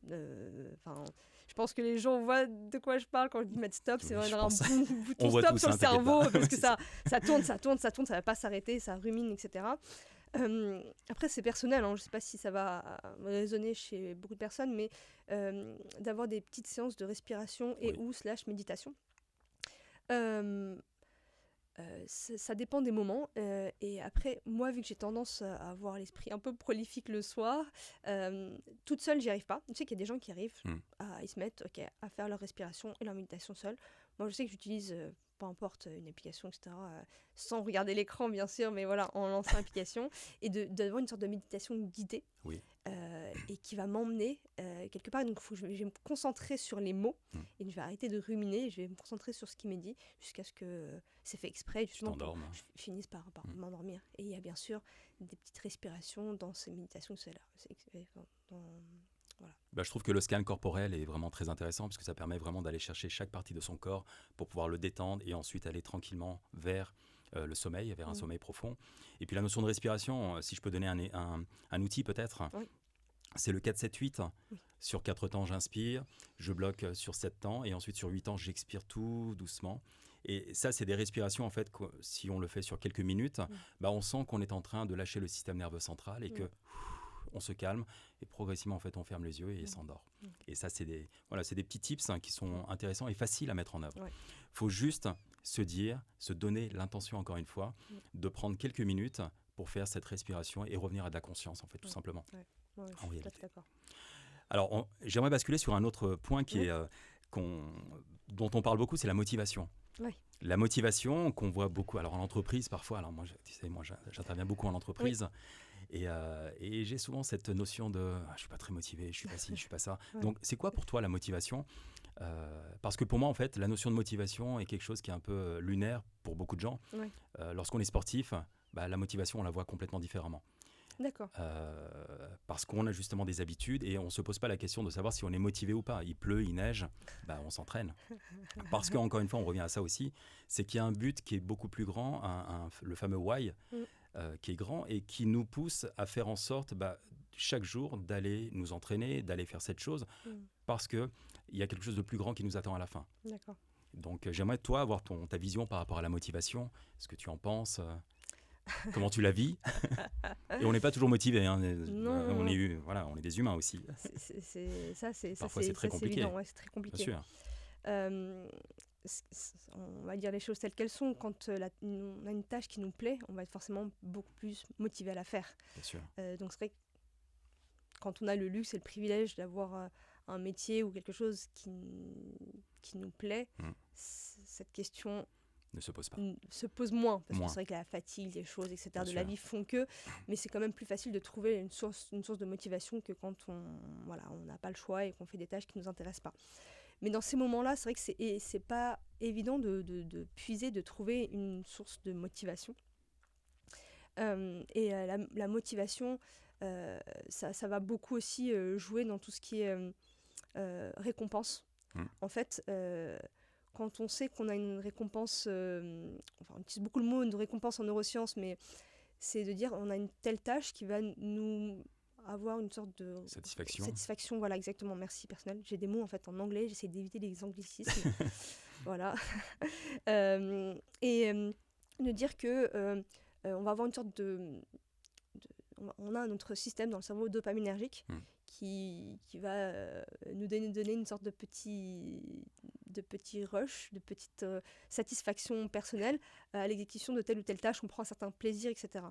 Speaker 2: je pense que les gens voient de quoi je parle quand je dis mettre stop, c'est vraiment un bouton stop sur le cerveau, parce que ça tourne, ça va pas s'arrêter, ça rumine, etc. Après, c'est personnel, je ne sais pas si ça va résonner chez beaucoup de personnes, mais d'avoir des petites séances de respiration et ou / méditation. Ça dépend des moments, et après, moi, vu que j'ai tendance à avoir l'esprit un peu prolifique le soir, toute seule, j'y arrive pas. Tu sais qu'il y a des gens qui arrivent ils se mettent à faire leur respiration et leur méditation seule. Moi, je sais que j'utilise, peu importe, une application, etc., sans regarder l'écran, bien sûr, mais voilà, en lançant l'application, et d'avoir une sorte de méditation guidée, et qui va m'emmener quelque part. Donc, je vais me concentrer sur les mots, et je vais arrêter de ruminer, je vais me concentrer sur ce qui m'est dit, jusqu'à ce que c'est fait exprès, justement, pour que je finisse par m'endormir. Et il y a bien sûr des petites respirations dans ces méditations,
Speaker 1: voilà. Je trouve que le scan corporel est vraiment très intéressant, parce que ça permet vraiment d'aller chercher chaque partie de son corps pour pouvoir le détendre et ensuite aller tranquillement vers le sommeil, vers un sommeil profond. Et puis la notion de respiration, si je peux donner un outil peut-être, c'est le 4-7-8. Sur 4 temps, j'inspire, je bloque sur 7 temps, et ensuite sur 8 temps, j'expire tout doucement. Et ça, c'est des respirations, en fait, si on le fait sur quelques minutes, bah, on sent qu'on est en train de lâcher le système nerveux central et que on se calme, et progressivement, en fait, on ferme les yeux et s'endort. Et ça, c'est des petits tips qui sont intéressants et faciles à mettre en œuvre. Il faut juste se donner l'intention, encore une fois, de prendre quelques minutes pour faire cette respiration et revenir à de la conscience, en fait, tout simplement.
Speaker 2: Je suis tout à fait d'accord.
Speaker 1: Alors, j'aimerais basculer sur un autre point dont on parle beaucoup, c'est la motivation. La motivation qu'on voit beaucoup, alors en entreprise parfois, alors moi j'interviens beaucoup en entreprise, et j'ai souvent cette notion de je ne suis pas très motivé, je ne suis pas ci, je ne suis pas ça. Donc c'est quoi pour toi la motivation ? Parce que pour moi, en fait, la notion de motivation est quelque chose qui est un peu lunaire pour beaucoup de gens. Lorsqu'on est sportif, la motivation, on la voit complètement différemment.
Speaker 2: D'accord.
Speaker 1: Parce qu'on a justement des habitudes et on ne se pose pas la question de savoir si on est motivé ou pas. Il pleut, il neige, on s'entraîne. Parce qu'encore une fois, on revient à ça aussi, c'est qu'il y a un but qui est beaucoup plus grand, le fameux why, qui est grand et qui nous pousse à faire en sorte chaque jour d'aller nous entraîner, d'aller faire cette chose, parce qu'il y a quelque chose de plus grand qui nous attend à la fin.
Speaker 2: D'accord.
Speaker 1: Donc j'aimerais, toi, avoir ta vision par rapport à la motivation, ce que tu en penses. Comment tu la vis? Et on n'est pas toujours motivé. Hein. On est des humains aussi. Parfois, c'est très compliqué.
Speaker 2: C'est très compliqué.
Speaker 1: Bien sûr.
Speaker 2: On va dire les choses telles qu'elles sont. Quand on a une tâche qui nous plaît, on va être forcément beaucoup plus motivé à la faire.
Speaker 1: Bien sûr.
Speaker 2: Donc c'est vrai que quand on a le luxe et le privilège d'avoir un métier ou quelque chose qui nous plaît, cette question
Speaker 1: ne se pose pas.
Speaker 2: Se pose moins, parce que c'est vrai que la fatigue, les choses, etc. Bien de sûr. La vie font que, mais c'est quand même plus facile de trouver une source de motivation que quand on n'a pas le choix et qu'on fait des tâches qui ne nous intéressent pas. Mais dans ces moments-là, c'est vrai que c'est pas évident de puiser, de trouver une source de motivation. La motivation, ça va beaucoup aussi jouer dans tout ce qui est récompense. En fait, quand on sait qu'on a une récompense, on utilise beaucoup le mot de récompense en neurosciences, mais c'est de dire on a une telle tâche qui va nous avoir une sorte de satisfaction, voilà, exactement, merci personnel. J'ai des mots en fait en anglais, j'essaie d'éviter les anglicismes. Voilà. De dire que on va avoir une sorte on a notre système dans le cerveau dopaminergique qui va nous donner une sorte de petit rush, de petite satisfaction personnelle à l'exécution de telle ou telle tâche, on prend un certain plaisir, etc.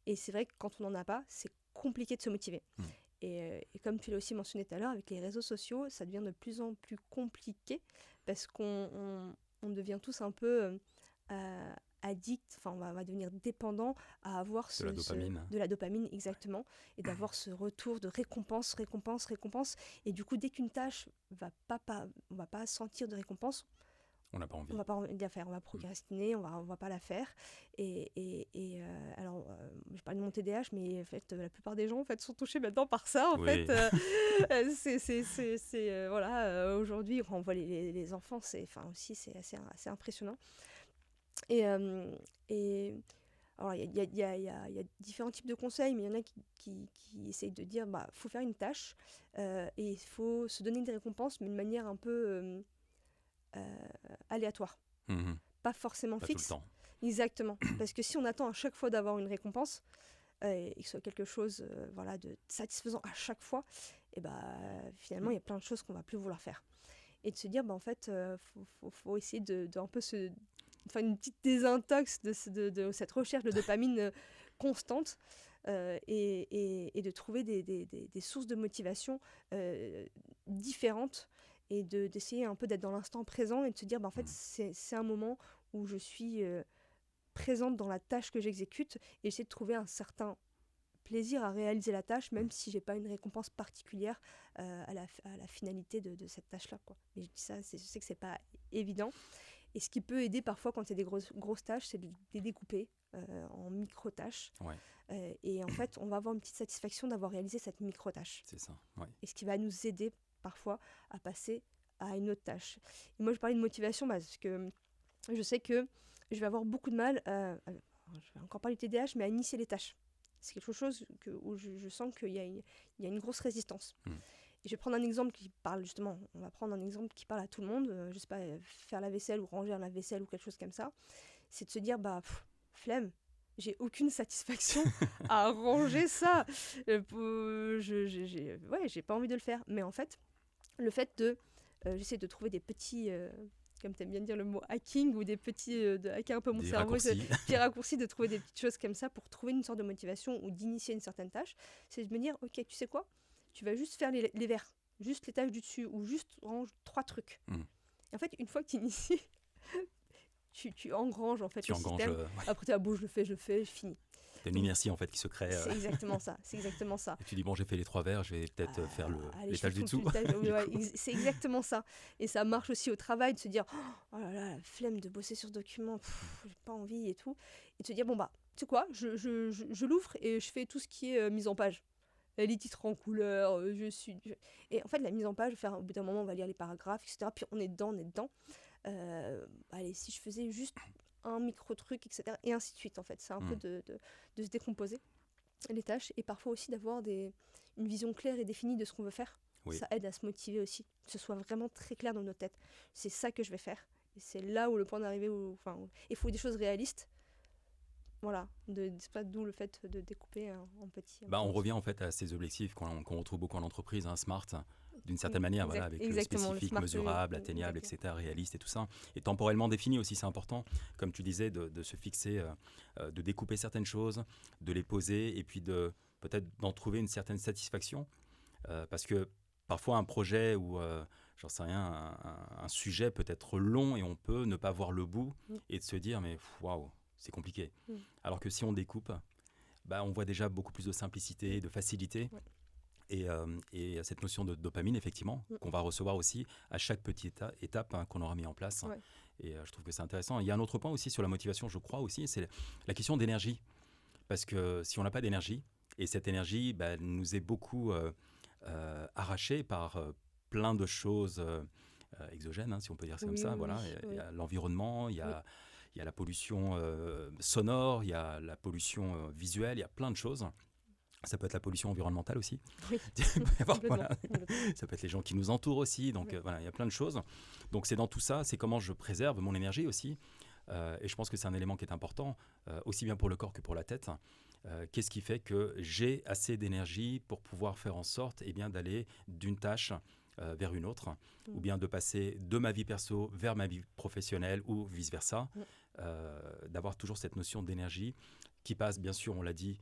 Speaker 2: Et c'est vrai que quand on n'en a pas, c'est compliqué de se motiver. Et comme tu l'as aussi mentionné tout à l'heure, avec les réseaux sociaux, ça devient de plus en plus compliqué parce qu'on devient tous un peu addict, on va devenir dépendant à avoir de la dopamine, exactement, et d'avoir ce retour de récompense, et du coup dès qu'une tâche on va pas sentir de récompense,
Speaker 1: on n'a pas envie.
Speaker 2: On va pas envie de la faire, on va procrastiner, on va pas la faire. Alors, je parle de mon TDAH, mais en fait, la plupart des gens en fait sont touchés maintenant par ça. En fait, aujourd'hui, quand on voit les enfants, c'est assez impressionnant. Alors, il y a différents types de conseils, mais il y en a qui essayent de dire faut faire une tâche et il faut se donner des récompenses, mais de manière un peu aléatoire. Pas forcément fixe.
Speaker 1: Tout le temps.
Speaker 2: Exactement. Parce que si on attend à chaque fois d'avoir une récompense et que ce soit quelque chose de satisfaisant à chaque fois, et finalement, il y a plein de choses qu'on va plus vouloir faire. Et de se dire, en fait, faut essayer de un peu faire une petite désintox de cette recherche de dopamine constante et de trouver des sources de motivation différentes et d'essayer un peu d'être dans l'instant présent et de se dire, en fait, c'est un moment où je suis présente dans la tâche que j'exécute et essayer de trouver un certain plaisir à réaliser la tâche, même si j'ai pas une récompense particulière à la finalité de cette tâche-là, quoi. Mais je dis ça, je sais que c'est pas évident. Et ce qui peut aider parfois quand il y a des grosses tâches, c'est de les découper en micro-tâches. Et en fait, on va avoir une petite satisfaction d'avoir réalisé cette micro-tâche.
Speaker 1: C'est ça, ouais. Et
Speaker 2: ce qui va nous aider parfois à passer à une autre tâche. Et moi, je parlais de motivation parce que je sais que je vais avoir beaucoup de mal, je vais encore parler du TDAH, mais à initier les tâches. C'est quelque chose où je sens qu'il y a une grosse résistance. Et je vais prendre un exemple qui parle justement, on va prendre un exemple qui parle à tout le monde, je sais pas, faire la vaisselle ou ranger un lave-vaisselle ou quelque chose comme ça. C'est de se dire, flemme, j'ai aucune satisfaction à ranger ça. J'ai pas envie de le faire. Mais en fait, le fait j'essaie de trouver des petits, comme tu aimes bien dire le mot hacking, ou des petits, de hacker un peu mon
Speaker 1: Des
Speaker 2: cerveau,
Speaker 1: raccourcis.
Speaker 2: petits raccourcis, de trouver des petites choses comme ça pour trouver une sorte de motivation ou d'initier une certaine tâche. C'est de me dire, ok, tu sais quoi, tu vas juste faire les verres, juste les tâches du dessus, ou juste range 3 trucs. Et en fait, une fois que tu inities, tu engranges en fait
Speaker 1: Tu
Speaker 2: le
Speaker 1: engranges,
Speaker 2: système. Après, tu as beau, je le fais, je finis.
Speaker 1: t'as une inertie en fait qui se crée.
Speaker 2: C'est exactement ça. C'est exactement ça.
Speaker 1: Et tu dis, bon, j'ai fait les 3 verres, je vais peut-être faire
Speaker 2: Allez,
Speaker 1: les
Speaker 2: je fais
Speaker 1: tâches du
Speaker 2: tout
Speaker 1: dessous.
Speaker 2: c'est exactement ça. Et ça marche aussi au travail, de se dire, oh là là, la flemme de bosser sur ce document, j'ai pas envie et tout. Et de se dire, bon bah, tu sais quoi, je l'ouvre et je fais tout ce qui est mise en page. Les titres en couleur, Et en fait, la mise en page, au bout d'un moment, on va lire les paragraphes, etc. Puis on est dedans. Allez, si je faisais juste un micro-truc, etc. Et ainsi de suite, en fait. C'est un peu de se décomposer les tâches, et parfois aussi d'avoir une vision claire et définie de ce qu'on veut faire.
Speaker 1: Oui.
Speaker 2: Ça aide à se motiver aussi, que ce soit vraiment très clair dans nos têtes. C'est ça que je vais faire. Et c'est là où le point d'arrivée, il faut des choses réalistes. Voilà, c'est pas d'où le fait de découper en petits.
Speaker 1: On revient en fait à ces objectifs qu'on retrouve beaucoup en entreprise, SMART, d'une certaine manière, voilà, avec le spécifique,
Speaker 2: smart,
Speaker 1: mesurable, atteignable, etc., réaliste et tout ça. Et temporellement défini aussi, c'est important, comme tu disais, de se fixer, de découper certaines choses, de les poser, et puis peut-être d'en trouver une certaine satisfaction. Parce que parfois un projet ou, j'en sais rien, un sujet peut être long et on peut ne pas voir le bout et de se dire, mais waouh, c'est compliqué. Alors que si on découpe, on voit déjà beaucoup plus de simplicité, de facilité. Et cette notion de dopamine, effectivement, qu'on va recevoir aussi à chaque petite étape qu'on aura mis en place. Et je trouve que c'est intéressant. Il y a un autre point aussi sur la motivation, je crois aussi, c'est la question d'énergie. Parce que si on n'a pas d'énergie, et cette énergie nous est beaucoup arrachée par plein de choses exogènes, si on peut dire ça comme ça. Voilà. Il y a l'environnement, il y a la pollution sonore, il y a la pollution visuelle, il y a plein de choses. Ça peut être la pollution environnementale aussi.
Speaker 2: Oui.
Speaker 1: Voilà. Ça peut être les gens qui nous entourent aussi. Donc voilà, il y a plein de choses. Donc c'est dans tout ça, c'est comment je préserve mon énergie aussi. Et je pense que c'est un élément qui est important, aussi bien pour le corps que pour la tête. Qu'est-ce qui fait que j'ai assez d'énergie pour pouvoir faire en sorte d'aller d'une tâche vers une autre, ou bien de passer de ma vie perso vers ma vie professionnelle ou vice-versa, d'avoir toujours cette notion d'énergie qui passe, bien sûr, on l'a dit,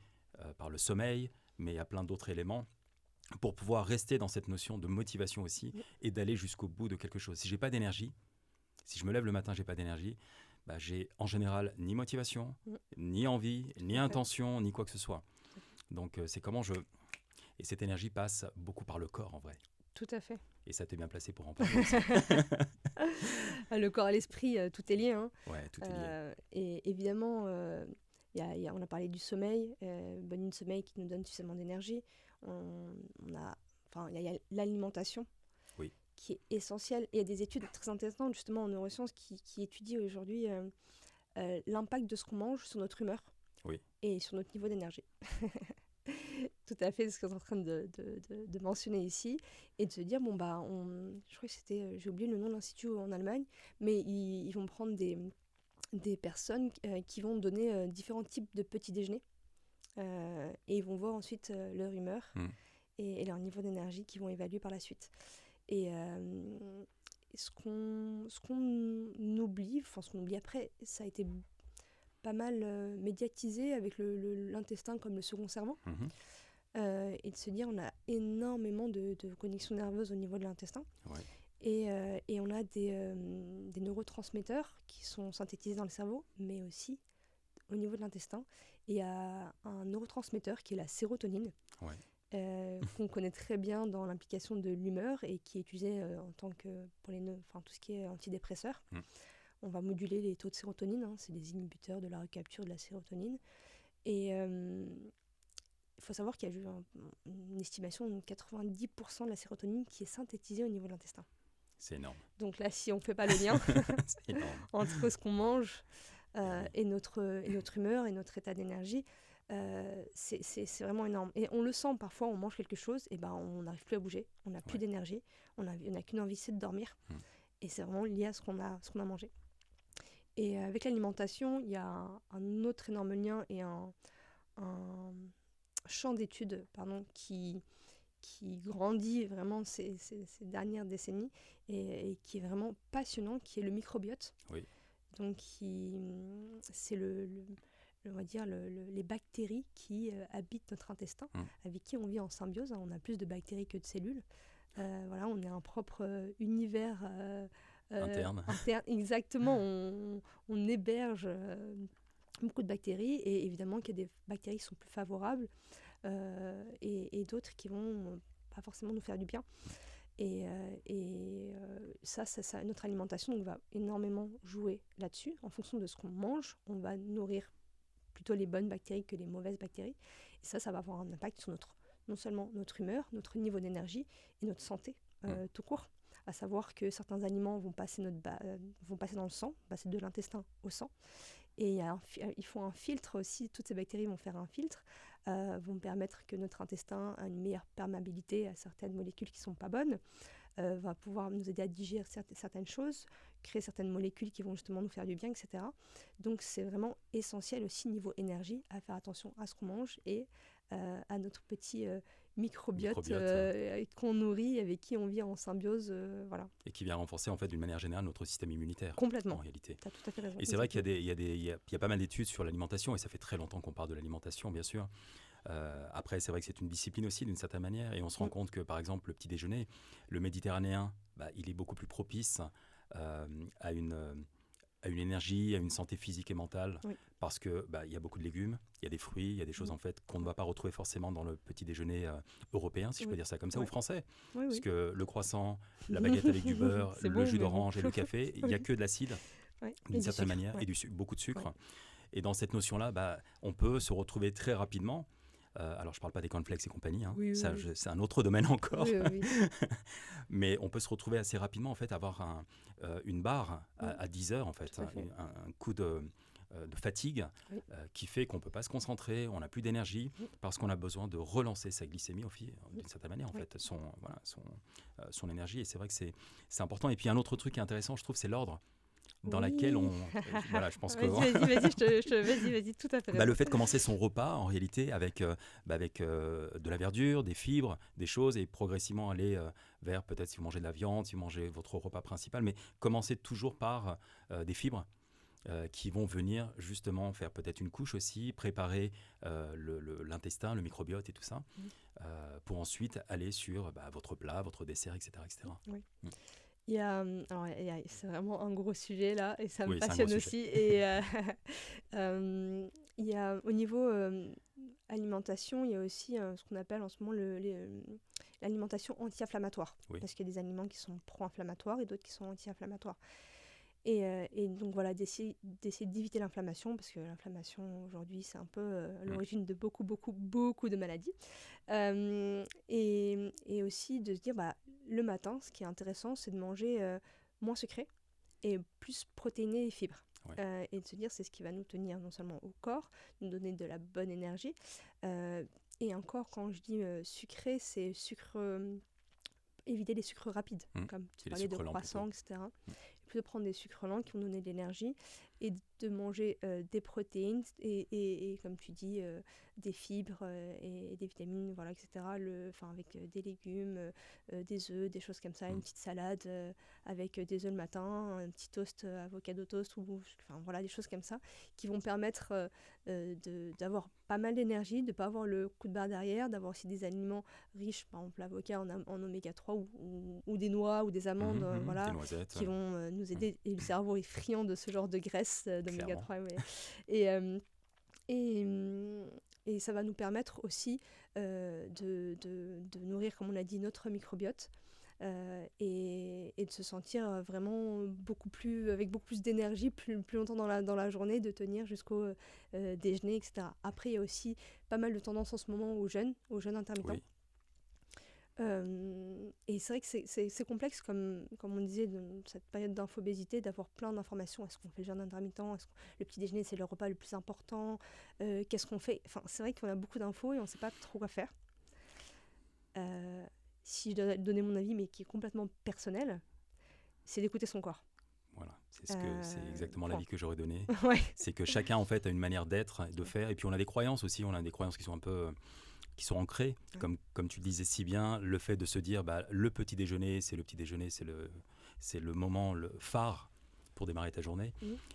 Speaker 1: par le sommeil, mais il y a plein d'autres éléments pour pouvoir rester dans cette notion de motivation aussi et d'aller jusqu'au bout de quelque chose. Si j'ai pas d'énergie, si je me lève le matin, j'ai pas d'énergie, j'ai en général ni motivation, ni envie, ni intention, ni quoi que ce soit. Donc c'est comment Et cette énergie passe beaucoup par le corps en vrai.
Speaker 2: Tout à fait.
Speaker 1: Et ça t'est bien placé pour en parler aussi.
Speaker 2: Le corps et l'esprit, tout est lié.
Speaker 1: Ouais, tout est lié.
Speaker 2: Et évidemment, on a parlé du sommeil, bonne nuit de sommeil qui nous donne suffisamment d'énergie. Il y a l'alimentation qui est essentielle. Et il y a des études très intéressantes justement en neurosciences qui étudient aujourd'hui l'impact de ce qu'on mange sur notre humeur et sur notre niveau d'énergie. Tout à fait ce que tu es en train de mentionner ici, et de se dire, je crois que c'était, j'ai oublié le nom de l'institut en Allemagne, mais ils vont prendre des personnes qui vont donner différents types de petits déjeuners, et ils vont voir ensuite leur humeur et leur niveau d'énergie qu'ils vont évaluer par la suite. Et ce qu'on oublie après, ça a été pas mal médiatisé avec l'intestin comme le second cerveau. Et de se dire, on a énormément de connexions nerveuses au niveau de l'intestin. Et on a des neurotransmetteurs qui sont synthétisés dans le cerveau, mais aussi au niveau de l'intestin. Et il y a un neurotransmetteur qui est la sérotonine, qu'on connaît très bien dans l'implication de l'humeur et qui est utilisé en tant que pour tout ce qui est antidépresseur. On va moduler les taux de sérotonine, c'est des inhibiteurs de la recapture de la sérotonine. Et il faut savoir qu'il y a une estimation de 90% de la sérotonine qui est synthétisée au niveau de l'intestin.
Speaker 1: C'est énorme.
Speaker 2: Donc là, si on ne fait pas le lien entre ce qu'on mange et notre humeur et notre état d'énergie, c'est vraiment énorme. Et on le sent parfois, on mange quelque chose, et ben on n'arrive plus à bouger, on n'a plus d'énergie, on n'a qu'une envie, c'est de dormir. Et c'est vraiment lié à ce qu'on a mangé. Et avec l'alimentation, il y a un autre énorme lien et un champ d'études qui grandit vraiment ces dernières décennies et qui est vraiment passionnant, qui est le microbiote.
Speaker 1: Oui.
Speaker 2: Donc, c'est on va dire les bactéries qui habitent notre intestin, avec qui on vit en symbiose. On a plus de bactéries que de cellules. Voilà, on est un propre univers
Speaker 1: Interne.
Speaker 2: Exactement, on héberge beaucoup de bactéries et évidemment qu'il y a des bactéries qui sont plus favorables et d'autres qui vont pas forcément nous faire du bien. Et ça, notre alimentation donc, va énormément jouer là-dessus. En fonction de ce qu'on mange, on va nourrir plutôt les bonnes bactéries que les mauvaises bactéries. Et ça va avoir un impact sur non seulement notre humeur, notre niveau d'énergie et notre santé tout court. À savoir que certains aliments vont passer dans le sang, passer de l'intestin au sang. Et il faut un filtre aussi, toutes ces bactéries vont faire un filtre, vont permettre que notre intestin a une meilleure perméabilité à certaines molécules qui ne sont pas bonnes, va pouvoir nous aider à digérer certaines choses, créer certaines molécules qui vont justement nous faire du bien, etc. Donc c'est vraiment essentiel aussi niveau énergie, à faire attention à ce qu'on mange et à notre petit microbiote qu'on nourrit, avec qui on vit en symbiose. Voilà.
Speaker 1: Et qui vient renforcer en fait d'une manière générale notre système immunitaire.
Speaker 2: Complètement.
Speaker 1: En réalité.
Speaker 2: Tu as tout à fait raison.
Speaker 1: Et c'est vrai qu'il y a pas mal d'études sur l'alimentation et ça fait très longtemps qu'on parle de l'alimentation, bien sûr. Après, c'est vrai que c'est une discipline aussi d'une certaine manière et on se rend compte que par exemple le petit déjeuner, le méditerranéen, il est beaucoup plus propice à une énergie, à une santé physique et mentale, parce que il y a beaucoup de légumes, il y a des fruits, il y a des choses en fait qu'on ne va pas retrouver forcément dans le petit déjeuner européen, si je peux dire ça comme ça, ou français, parce que le croissant, la baguette avec du beurre, le jus d'orange et le café, il n'y a que de l'acide d'une certaine manière et beaucoup de sucre. Et dans cette notion-là, on peut se retrouver très rapidement. Alors, je ne parle pas des cornflakes et compagnie, c'est un autre domaine encore. Mais on peut se retrouver assez rapidement, en fait, avoir une barre à 10 heures, en fait, un coup de fatigue qui fait qu'on ne peut pas se concentrer, on n'a plus d'énergie, parce qu'on a besoin de relancer sa glycémie, d'une certaine manière, en fait, son énergie. Et c'est vrai que c'est important. Et puis, un autre truc qui est intéressant, je trouve, c'est l'ordre dans laquelle on... voilà, je pense que...
Speaker 2: Vas-y, tout à fait.
Speaker 1: Le fait de commencer son repas, en réalité, avec de la verdure, des fibres, des choses, et progressivement aller vers, peut-être si vous mangez de la viande, si vous mangez votre repas principal, mais commencer toujours par des fibres qui vont venir justement faire peut-être une couche aussi, préparer l'intestin, le microbiote et tout ça, pour ensuite aller sur votre plat, votre dessert, etc.
Speaker 2: Oui. C'est vraiment un gros sujet là et ça me passionne aussi. Et il y a au niveau alimentation, il y a aussi ce qu'on appelle en ce moment l'alimentation anti-inflammatoire. Parce qu'il y a des aliments qui sont pro-inflammatoires et d'autres qui sont anti-inflammatoires. Et donc voilà, d'essayer d'éviter l'inflammation, parce que l'inflammation aujourd'hui c'est un peu l'origine de beaucoup de maladies. Et aussi de se dire le matin, ce qui est intéressant, c'est de manger moins sucré et plus protéiné et fibres. Et de se dire c'est ce qui va nous tenir non seulement au corps, nous donner de la bonne énergie. Et encore, quand je dis sucré, c'est éviter les sucres rapides, comme tu parlais de croissants, etc. Plutôt prendre des sucres lents qui vont donner de l'énergie et de manger des protéines et comme tu dis, des fibres et des vitamines, voilà, etc. Avec des légumes, des œufs, des choses comme ça, une petite salade avec des œufs le matin, un petit toast, avocado toast, voilà, des choses comme ça qui vont permettre d'avoir pas mal d'énergie, de ne pas avoir le coup de barre derrière, d'avoir aussi des aliments riches, par exemple l'avocat en oméga 3 ou des noix ou des amandes, voilà, qui vont nous aider. Et le cerveau est friand de ce genre de graisse d'oméga 3. Et ça va nous permettre aussi de nourrir, comme on l'a dit, notre microbiote et de se sentir vraiment avec beaucoup plus d'énergie, plus longtemps dans la journée, de tenir jusqu'au déjeuner, etc. Après, il y a aussi pas mal de tendances en ce moment au jeûne intermittent. Et Et c'est vrai que c'est complexe, comme on disait, dans cette période d'infobésité, d'avoir plein d'informations. Est-ce qu'on fait le jeûne intermittent? Le petit déjeuner, c'est le repas le plus important? Qu'est-ce qu'on fait? Enfin, c'est vrai qu'on a beaucoup d'infos et on ne sait pas trop quoi faire. Si je dois donner mon avis, mais qui est complètement personnel, c'est d'écouter son corps.
Speaker 1: Voilà, c'est exactement l'avis que j'aurais donné.
Speaker 2: Ouais.
Speaker 1: C'est que chacun en fait a une manière d'être, de faire, et puis on a des croyances aussi, on a des croyances qui sont un peu qui sont ancrées, comme tu le disais si bien, le fait de se dire le petit déjeuner, c'est le moment le phare pour démarrer ta journée.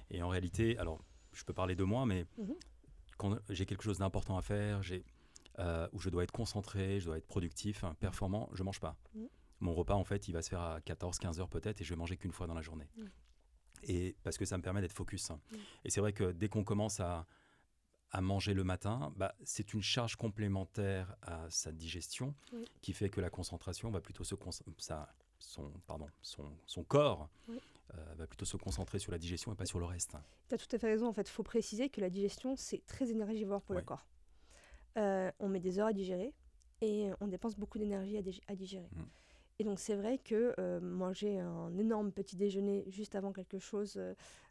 Speaker 1: Et en réalité, alors je peux parler de moi, mais quand j'ai quelque chose d'important à faire, où je dois être concentré, je dois être productif, performant, je mange pas. Mon repas, en fait, il va se faire à 14-15 heures peut-être, et je vais manger qu'une fois dans la journée. Et parce que ça me permet d'être focus. Et c'est vrai que dès qu'on commence à manger le matin, c'est une charge complémentaire à sa digestion qui fait que la concentration va plutôt son corps va plutôt se concentrer sur la digestion et pas sur le reste.
Speaker 2: Tu as tout à fait raison. En fait, il faut préciser que la digestion, c'est très énergivore pour le corps. On met des heures à digérer et on dépense beaucoup d'énergie à digérer. Et donc c'est vrai que manger un énorme petit déjeuner juste avant quelque chose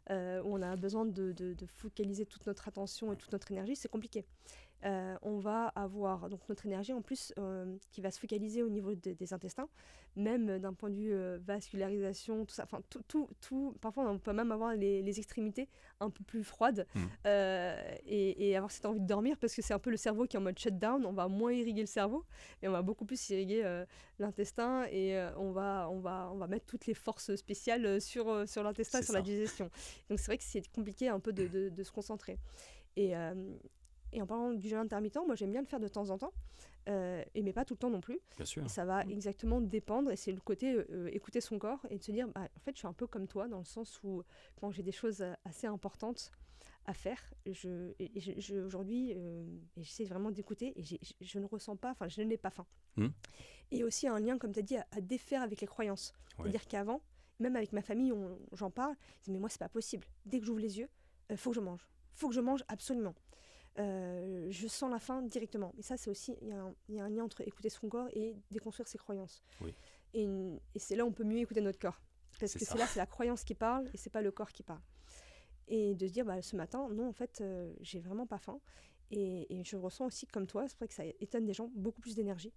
Speaker 2: où on a besoin de focaliser toute notre attention et toute notre énergie, c'est compliqué. On va avoir donc notre énergie en plus qui va se focaliser au niveau des intestins, même d'un point de vue vascularisation, tout ça. Enfin, tout, parfois on peut même avoir les extrémités un peu plus froides et avoir cette envie de dormir parce que c'est un peu le cerveau qui est en mode shutdown. On va moins irriguer le cerveau et on va beaucoup plus irriguer l'intestin et on va mettre toutes les forces spéciales sur l'intestin et sur la digestion. Donc c'est vrai que c'est compliqué un peu de se concentrer. Et en parlant du jeûne intermittent, moi j'aime bien le faire de temps en temps, mais pas tout le temps non plus.
Speaker 1: Bien sûr.
Speaker 2: Et ça va exactement dépendre, et c'est le côté écouter son corps et de se dire, en fait je suis un peu comme toi, dans le sens où quand j'ai des choses assez importantes à faire, aujourd'hui, j'essaie vraiment d'écouter, et je ne ressens pas, enfin je n'ai pas faim. Et aussi un lien, comme tu as dit, à défaire avec les croyances. C'est-à-dire qu'avant, même avec ma famille, j'en parle, je dis, mais moi c'est pas possible, dès que j'ouvre les yeux, faut que je mange absolument. Je sens la faim directement. Mais ça, c'est aussi, il y a un lien entre écouter son corps et déconstruire ses croyances. Et c'est là où on peut mieux écouter notre corps. Parce que c'est là, c'est la croyance qui parle et c'est pas le corps qui parle. Et de se dire, ce matin, non, en fait, j'ai vraiment pas faim. Et je ressens aussi, comme toi, c'est vrai que ça étonne des gens, beaucoup plus d'énergie.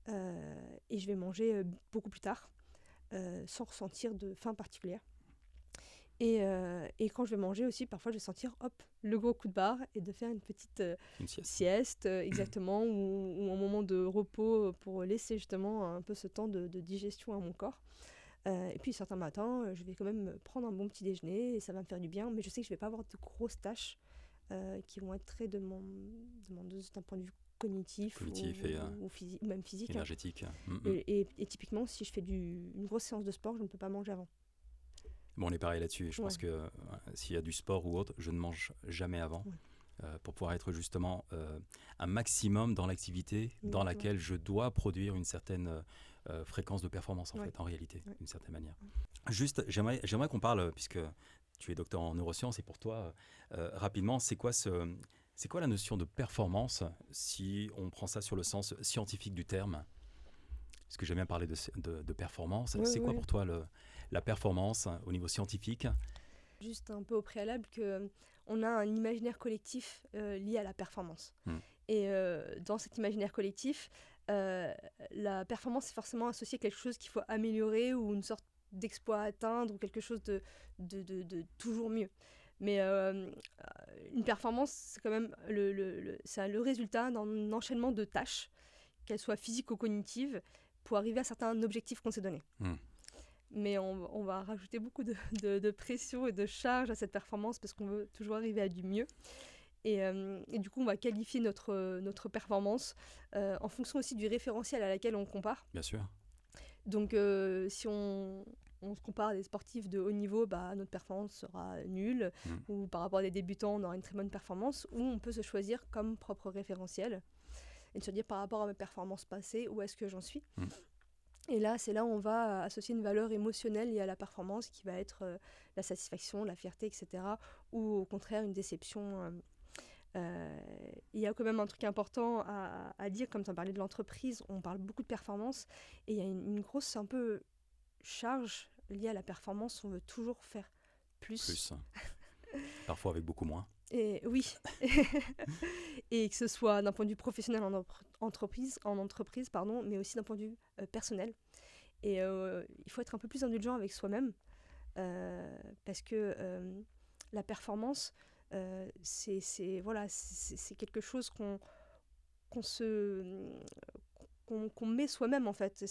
Speaker 2: Et je vais manger beaucoup plus tard, sans ressentir de faim particulière. Et quand je vais manger aussi, parfois je vais sentir le gros coup de barre et de faire une petite sieste exactement, ou un moment de repos pour laisser justement un peu ce temps de digestion à mon corps. Et puis certains matins, je vais quand même prendre un bon petit déjeuner et ça va me faire du bien, mais je sais que je ne vais pas avoir de grosses tâches qui vont être très demandeuses d'un point de vue cognitif ou physique, ou même physique.
Speaker 1: Énergétique.
Speaker 2: Et typiquement, si je fais une grosse séance de sport, je ne peux pas manger avant.
Speaker 1: Bon, on est pareil là-dessus. Je pense que s'il y a du sport ou autre, je ne mange jamais avant pour pouvoir être justement un maximum dans l'activité dans laquelle je dois produire une certaine fréquence de performance en réalité, d'une certaine manière. Juste, j'aimerais qu'on parle, puisque tu es docteur en neurosciences, et pour toi, rapidement, c'est quoi la notion de performance si on prend ça sur le sens scientifique du terme? Parce que j'aime bien parler de performance. C'est quoi pour toi la performance au niveau scientifique?
Speaker 2: Juste un peu au préalable qu'on a un imaginaire collectif lié à la performance. Et dans cet imaginaire collectif, la performance est forcément associée à quelque chose qu'il faut améliorer ou une sorte d'exploit à atteindre ou quelque chose de toujours mieux. Mais une performance, c'est quand même le résultat d'un enchaînement de tâches, qu'elles soient physiques ou cognitives, pour arriver à certains objectifs qu'on s'est donnés. Mais on va rajouter beaucoup de pression et de charge à cette performance parce qu'on veut toujours arriver à du mieux. Et du coup, on va qualifier notre performance en fonction aussi du référentiel à laquelle on compare.
Speaker 1: Bien sûr.
Speaker 2: Donc, si on se compare à des sportifs de haut niveau, notre performance sera nulle. Ou par rapport à des débutants, on aura une très bonne performance. Ou on peut se choisir comme propre référentiel et de se dire par rapport à mes performances passées, où est-ce que j'en suis. Et là, c'est là où on va associer une valeur émotionnelle liée à la performance qui va être la satisfaction, la fierté, etc. Ou au contraire, une déception Il y a quand même un truc important à dire, comme tu en parlais de l'entreprise, on parle beaucoup de performance, et il y a une grosse un peu charge liée à la performance, on veut toujours faire plus.
Speaker 1: Plus, parfois avec beaucoup moins.
Speaker 2: Et oui, et que ce soit d'un point de vue professionnel en entreprise, pardon, mais aussi d'un point de vue personnel. Et il faut être un peu plus indulgent avec soi-même, parce que la performance, c'est quelque chose qu'on met soi-même en fait.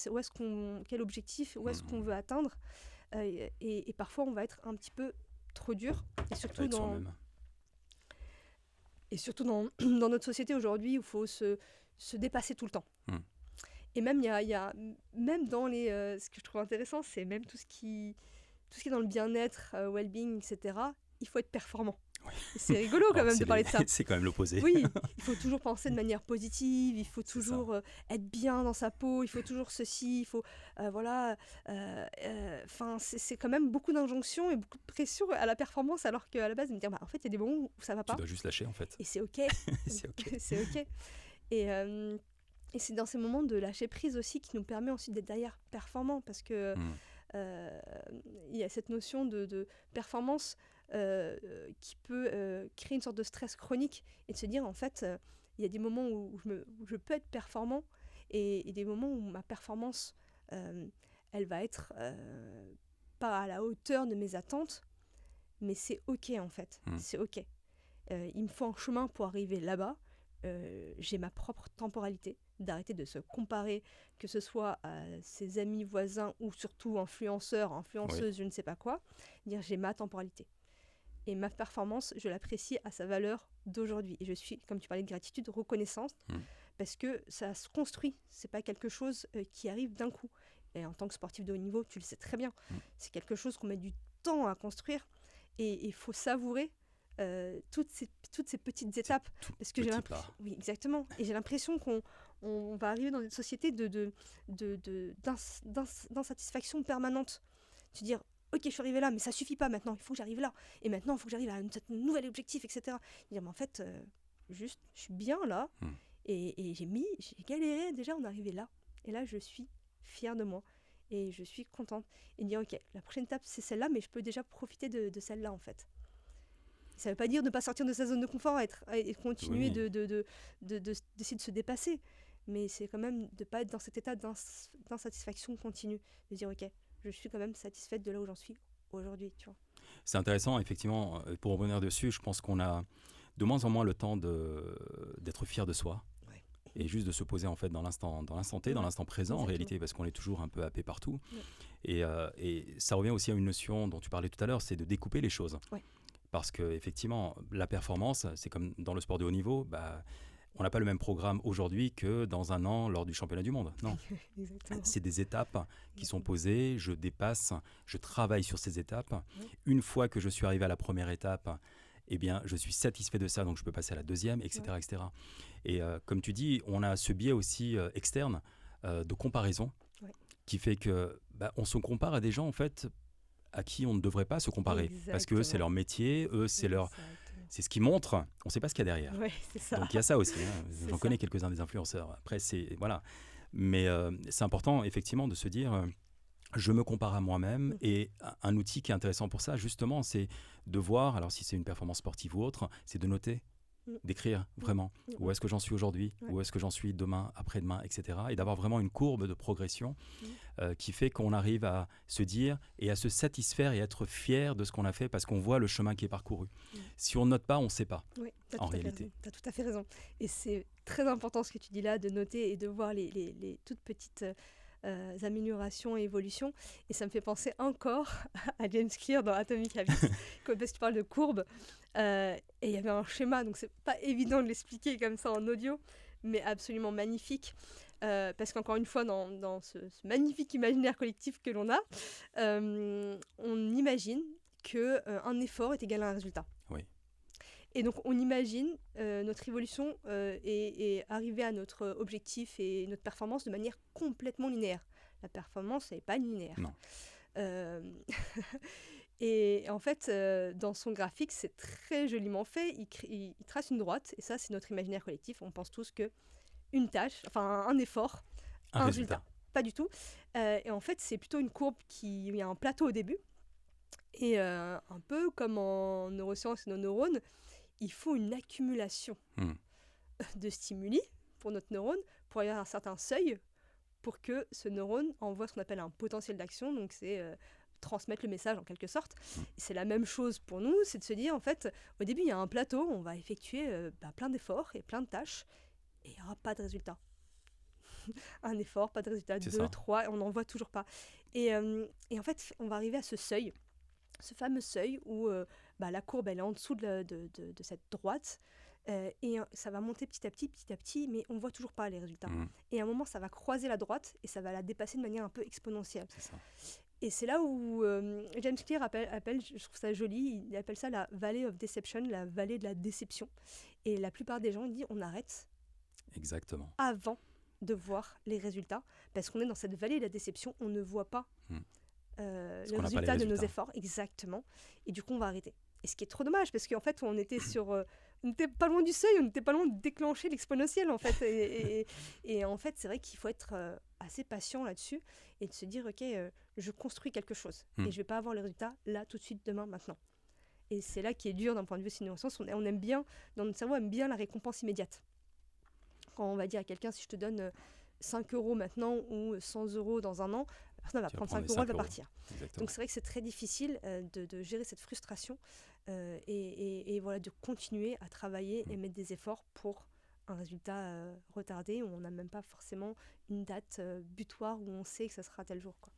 Speaker 2: Quel objectif, où est-ce qu'on veut atteindre, et parfois on va être un petit peu trop dur, et surtout
Speaker 1: Avec soi-même.
Speaker 2: dans notre société aujourd'hui où il faut se dépasser tout le temps. Et même même dans ce que je trouve intéressant, c'est même tout ce qui est dans le bien-être, well-being, etc. Il faut être performant.
Speaker 1: Oui.
Speaker 2: C'est rigolo quand même de parler de ça.
Speaker 1: C'est quand même l'opposé.
Speaker 2: Oui, il faut toujours penser de manière positive, il faut toujours être bien dans sa peau, il faut toujours ceci, il faut c'est quand même beaucoup d'injonctions et beaucoup de pression à la performance, alors qu'à la base de me dire en fait il y a des moments où ça va pas.
Speaker 1: Tu dois juste lâcher en fait.
Speaker 2: Et c'est ok.
Speaker 1: C'est ok.
Speaker 2: C'est ok. Et c'est dans ces moments de lâcher prise aussi qui nous permet ensuite d'être derrière performant, parce que il y a cette notion de performance qui peut créer une sorte de stress chronique, et de se dire en fait il y a des moments où je peux être performant, et des moments où ma performance elle va être pas à la hauteur de mes attentes, mais c'est ok en fait. C'est ok. Il me faut un chemin pour arriver là-bas. J'ai ma propre temporalité, d'arrêter de se comparer, que ce soit à ses amis, voisins, ou surtout influenceurs, influenceuses, je ne sais pas quoi. Dire j'ai ma temporalité. Et ma performance, je l'apprécie à sa valeur d'aujourd'hui. Et je suis, comme tu parlais de gratitude, reconnaissante, parce que ça se construit. C'est pas quelque chose qui arrive d'un coup. Et en tant que sportif de haut niveau, tu le sais très bien. C'est quelque chose qu'on met du temps à construire. Et il faut savourer toutes ces petites étapes, parce que oui, exactement, et j'ai l'impression qu'on va arriver dans une société d'insatisfaction permanente, se dire ok, je suis arrivé là, mais ça suffit pas maintenant, il faut que j'arrive là, et maintenant il faut que j'arrive à un nouvel objectif, etc. Dire mais en fait juste je suis bien là, et j'ai galéré déjà, on est arrivé là, et là je suis fière de moi et je suis contente, et dire ok, la prochaine étape c'est celle-là, mais je peux déjà profiter de celle-là en fait. Ça ne veut pas dire ne pas sortir de sa zone de confort et continuer d'essayer de se dépasser. Mais c'est quand même de ne pas être dans cet état d'insatisfaction continue. De dire, ok, je suis quand même satisfaite de là où j'en suis aujourd'hui. Tu vois.
Speaker 1: C'est intéressant, effectivement. Pour revenir dessus, je pense qu'on a de moins en moins le temps d'être fier de soi.
Speaker 2: Ouais.
Speaker 1: Et juste de se poser en fait dans l'instant T, dans l'instant présent. Exactement. En réalité, parce qu'on est toujours un peu happé partout. Ouais. Et ça revient aussi à une notion dont tu parlais tout à l'heure, c'est de découper les choses. Ouais. Parce qu'effectivement, la performance, c'est comme dans le sport de haut niveau, on n'a pas le même programme aujourd'hui que dans un an lors du championnat du monde. Non, c'est des étapes qui sont posées, je dépasse, je travaille sur ces étapes. Une fois que je suis arrivé à la première étape, eh bien, je suis satisfait de ça, donc je peux passer à la deuxième, etc. etc. Et comme tu dis, on a ce biais aussi externe de comparaison qui fait qu'on se compare à des gens, en fait, à qui on ne devrait pas se comparer. Exactement. Parce que eux, c'est leur métier, eux, c'est ce qu'ils montrent. On ne sait pas ce qu'il y a derrière.
Speaker 2: Ouais, c'est ça.
Speaker 1: Donc il y a ça aussi. J'en connais quelques-uns des influenceurs. Après, voilà. Mais c'est important, effectivement, de se dire je me compare à moi-même. Et un outil qui est intéressant pour ça, justement, c'est de voir, alors si c'est une performance sportive ou autre, c'est de noter, d'écrire vraiment où est-ce que j'en suis aujourd'hui, où est-ce que j'en suis demain, après-demain, etc. Et d'avoir vraiment une courbe de progression qui fait qu'on arrive à se dire et à se satisfaire et à être fier de ce qu'on a fait parce qu'on voit le chemin qui est parcouru. Si on ne note pas, on ne sait pas, en réalité.
Speaker 2: Tu as tout à fait raison. Et c'est très important ce que tu dis là, de noter et de voir les toutes petites améliorations et évolutions. Et ça me fait penser encore à James Clear dans Atomic Habits, parce que tu parles de courbe. Et il y avait un schéma, donc c'est pas évident de l'expliquer comme ça en audio, mais absolument magnifique. Parce qu'encore une fois, dans ce magnifique imaginaire collectif que l'on a, on imagine qu'un effort est égal à un résultat.
Speaker 1: Oui.
Speaker 2: Et donc, on imagine notre évolution et arriver à notre objectif et notre performance de manière complètement linéaire. La performance n'est pas linéaire.
Speaker 1: Non.
Speaker 2: Et en fait, dans son graphique, c'est très joliment fait. Il trace une droite, et ça, c'est notre imaginaire collectif. On pense tous que une tâche, enfin un effort,
Speaker 1: Un
Speaker 2: un
Speaker 1: résultat.
Speaker 2: résultat. Pas du tout. Et en fait, c'est plutôt une courbe où il y a un plateau au début. Et un peu comme en neurosciences et nos neurones, il faut une accumulation
Speaker 1: Hmm.
Speaker 2: de stimuli pour notre neurone pour arriver à un certain seuil pour que ce neurone envoie ce qu'on appelle un potentiel d'action. Donc c'est transmettre le message en quelque sorte. Et c'est la même chose pour nous, c'est de se dire en fait, au début il y a un plateau, on va effectuer plein d'efforts et plein de tâches et il n'y aura pas de résultat. Un effort, pas de résultat,
Speaker 1: C'est
Speaker 2: 2,
Speaker 1: ça.
Speaker 2: 3, on n'en voit toujours pas. Et en fait, on va arriver à ce seuil, ce fameux seuil où la courbe elle est en dessous de cette droite. Et ça va monter petit à petit, mais on ne voit toujours pas les résultats.
Speaker 1: Hmm.
Speaker 2: Et à un moment, ça va croiser la droite et ça va la dépasser de manière un peu exponentielle.
Speaker 1: C'est ça.
Speaker 2: Et c'est là où James Clear appelle, je trouve ça joli, il appelle ça la Valley of Deception, la vallée de la déception. Et la plupart des gens, ils disent on arrête
Speaker 1: Exactement.
Speaker 2: avant de voir les résultats, parce qu'on est dans cette vallée de la déception, on ne voit pas
Speaker 1: Hmm.
Speaker 2: le
Speaker 1: qu'on n'a pas les
Speaker 2: résultat de nos
Speaker 1: résultats.
Speaker 2: efforts, exactement. Et du coup, on va arrêter. Et ce qui est trop dommage, parce qu'en fait, on était on n'était pas loin du seuil, on n'était pas loin de déclencher l'exponentiel, en fait. Et en fait, c'est vrai qu'il faut être assez patient là-dessus et de se dire, ok, je construis quelque chose et je ne vais pas avoir les résultats là, tout de suite, demain, maintenant. Et c'est là qui est dur d'un point de vue neurosciences. On aime bien, dans notre cerveau, aime bien la récompense immédiate. Quand on va dire à quelqu'un, si je te donne 5 euros maintenant ou 100 euros dans un an, la personne va prendre 5 euros, elle va partir.
Speaker 1: Exactement.
Speaker 2: Donc c'est vrai que c'est très difficile de gérer cette frustration et voilà, de continuer à travailler et mettre des efforts pour un résultat retardé où on n'a même pas forcément une date butoir où on sait que ça sera tel jour, quoi.